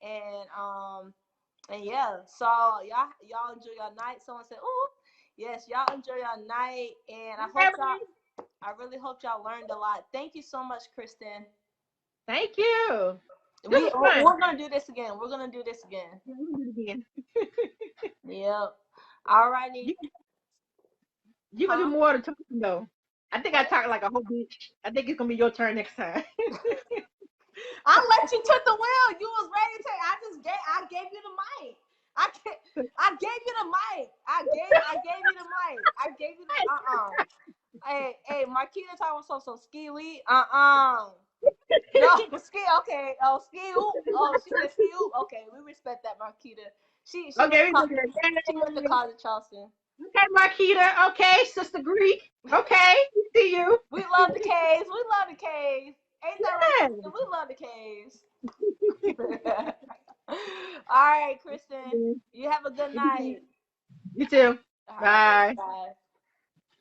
And yeah. So y'all enjoy your night. Someone said, "Oh, yes, y'all enjoy your night." And I really hope y'all learned a lot. Thank you so much, Kristen. Thank you. This We was fun. we're gonna do this again. We're gonna do this again. Yeah, we can do it again. Yep. Alrighty. You You gonna do Huh? more of the talking though. I think I What? talked like a whole bitch. I think it's gonna be your turn next time. I let you took the wheel. You was ready to. I gave you the mic. I gave you the mic. I gave you the mic. I gave you the. Hey, Marquita talking about some ski weed. No, ski. Okay. Oh, ski oop. Oh, she said ski oop. Okay, we respect that, Marquita. She went Okay, to we do that. she went to college at Charleston. Okay, Marquita. Okay, Sister Greek. Okay, we see you. We love the caves. We love the caves. Ain't that right, Yeah. Kristen? We love the caves. All right, Kristen. You have a good night. You too. All right. Bye. Bye.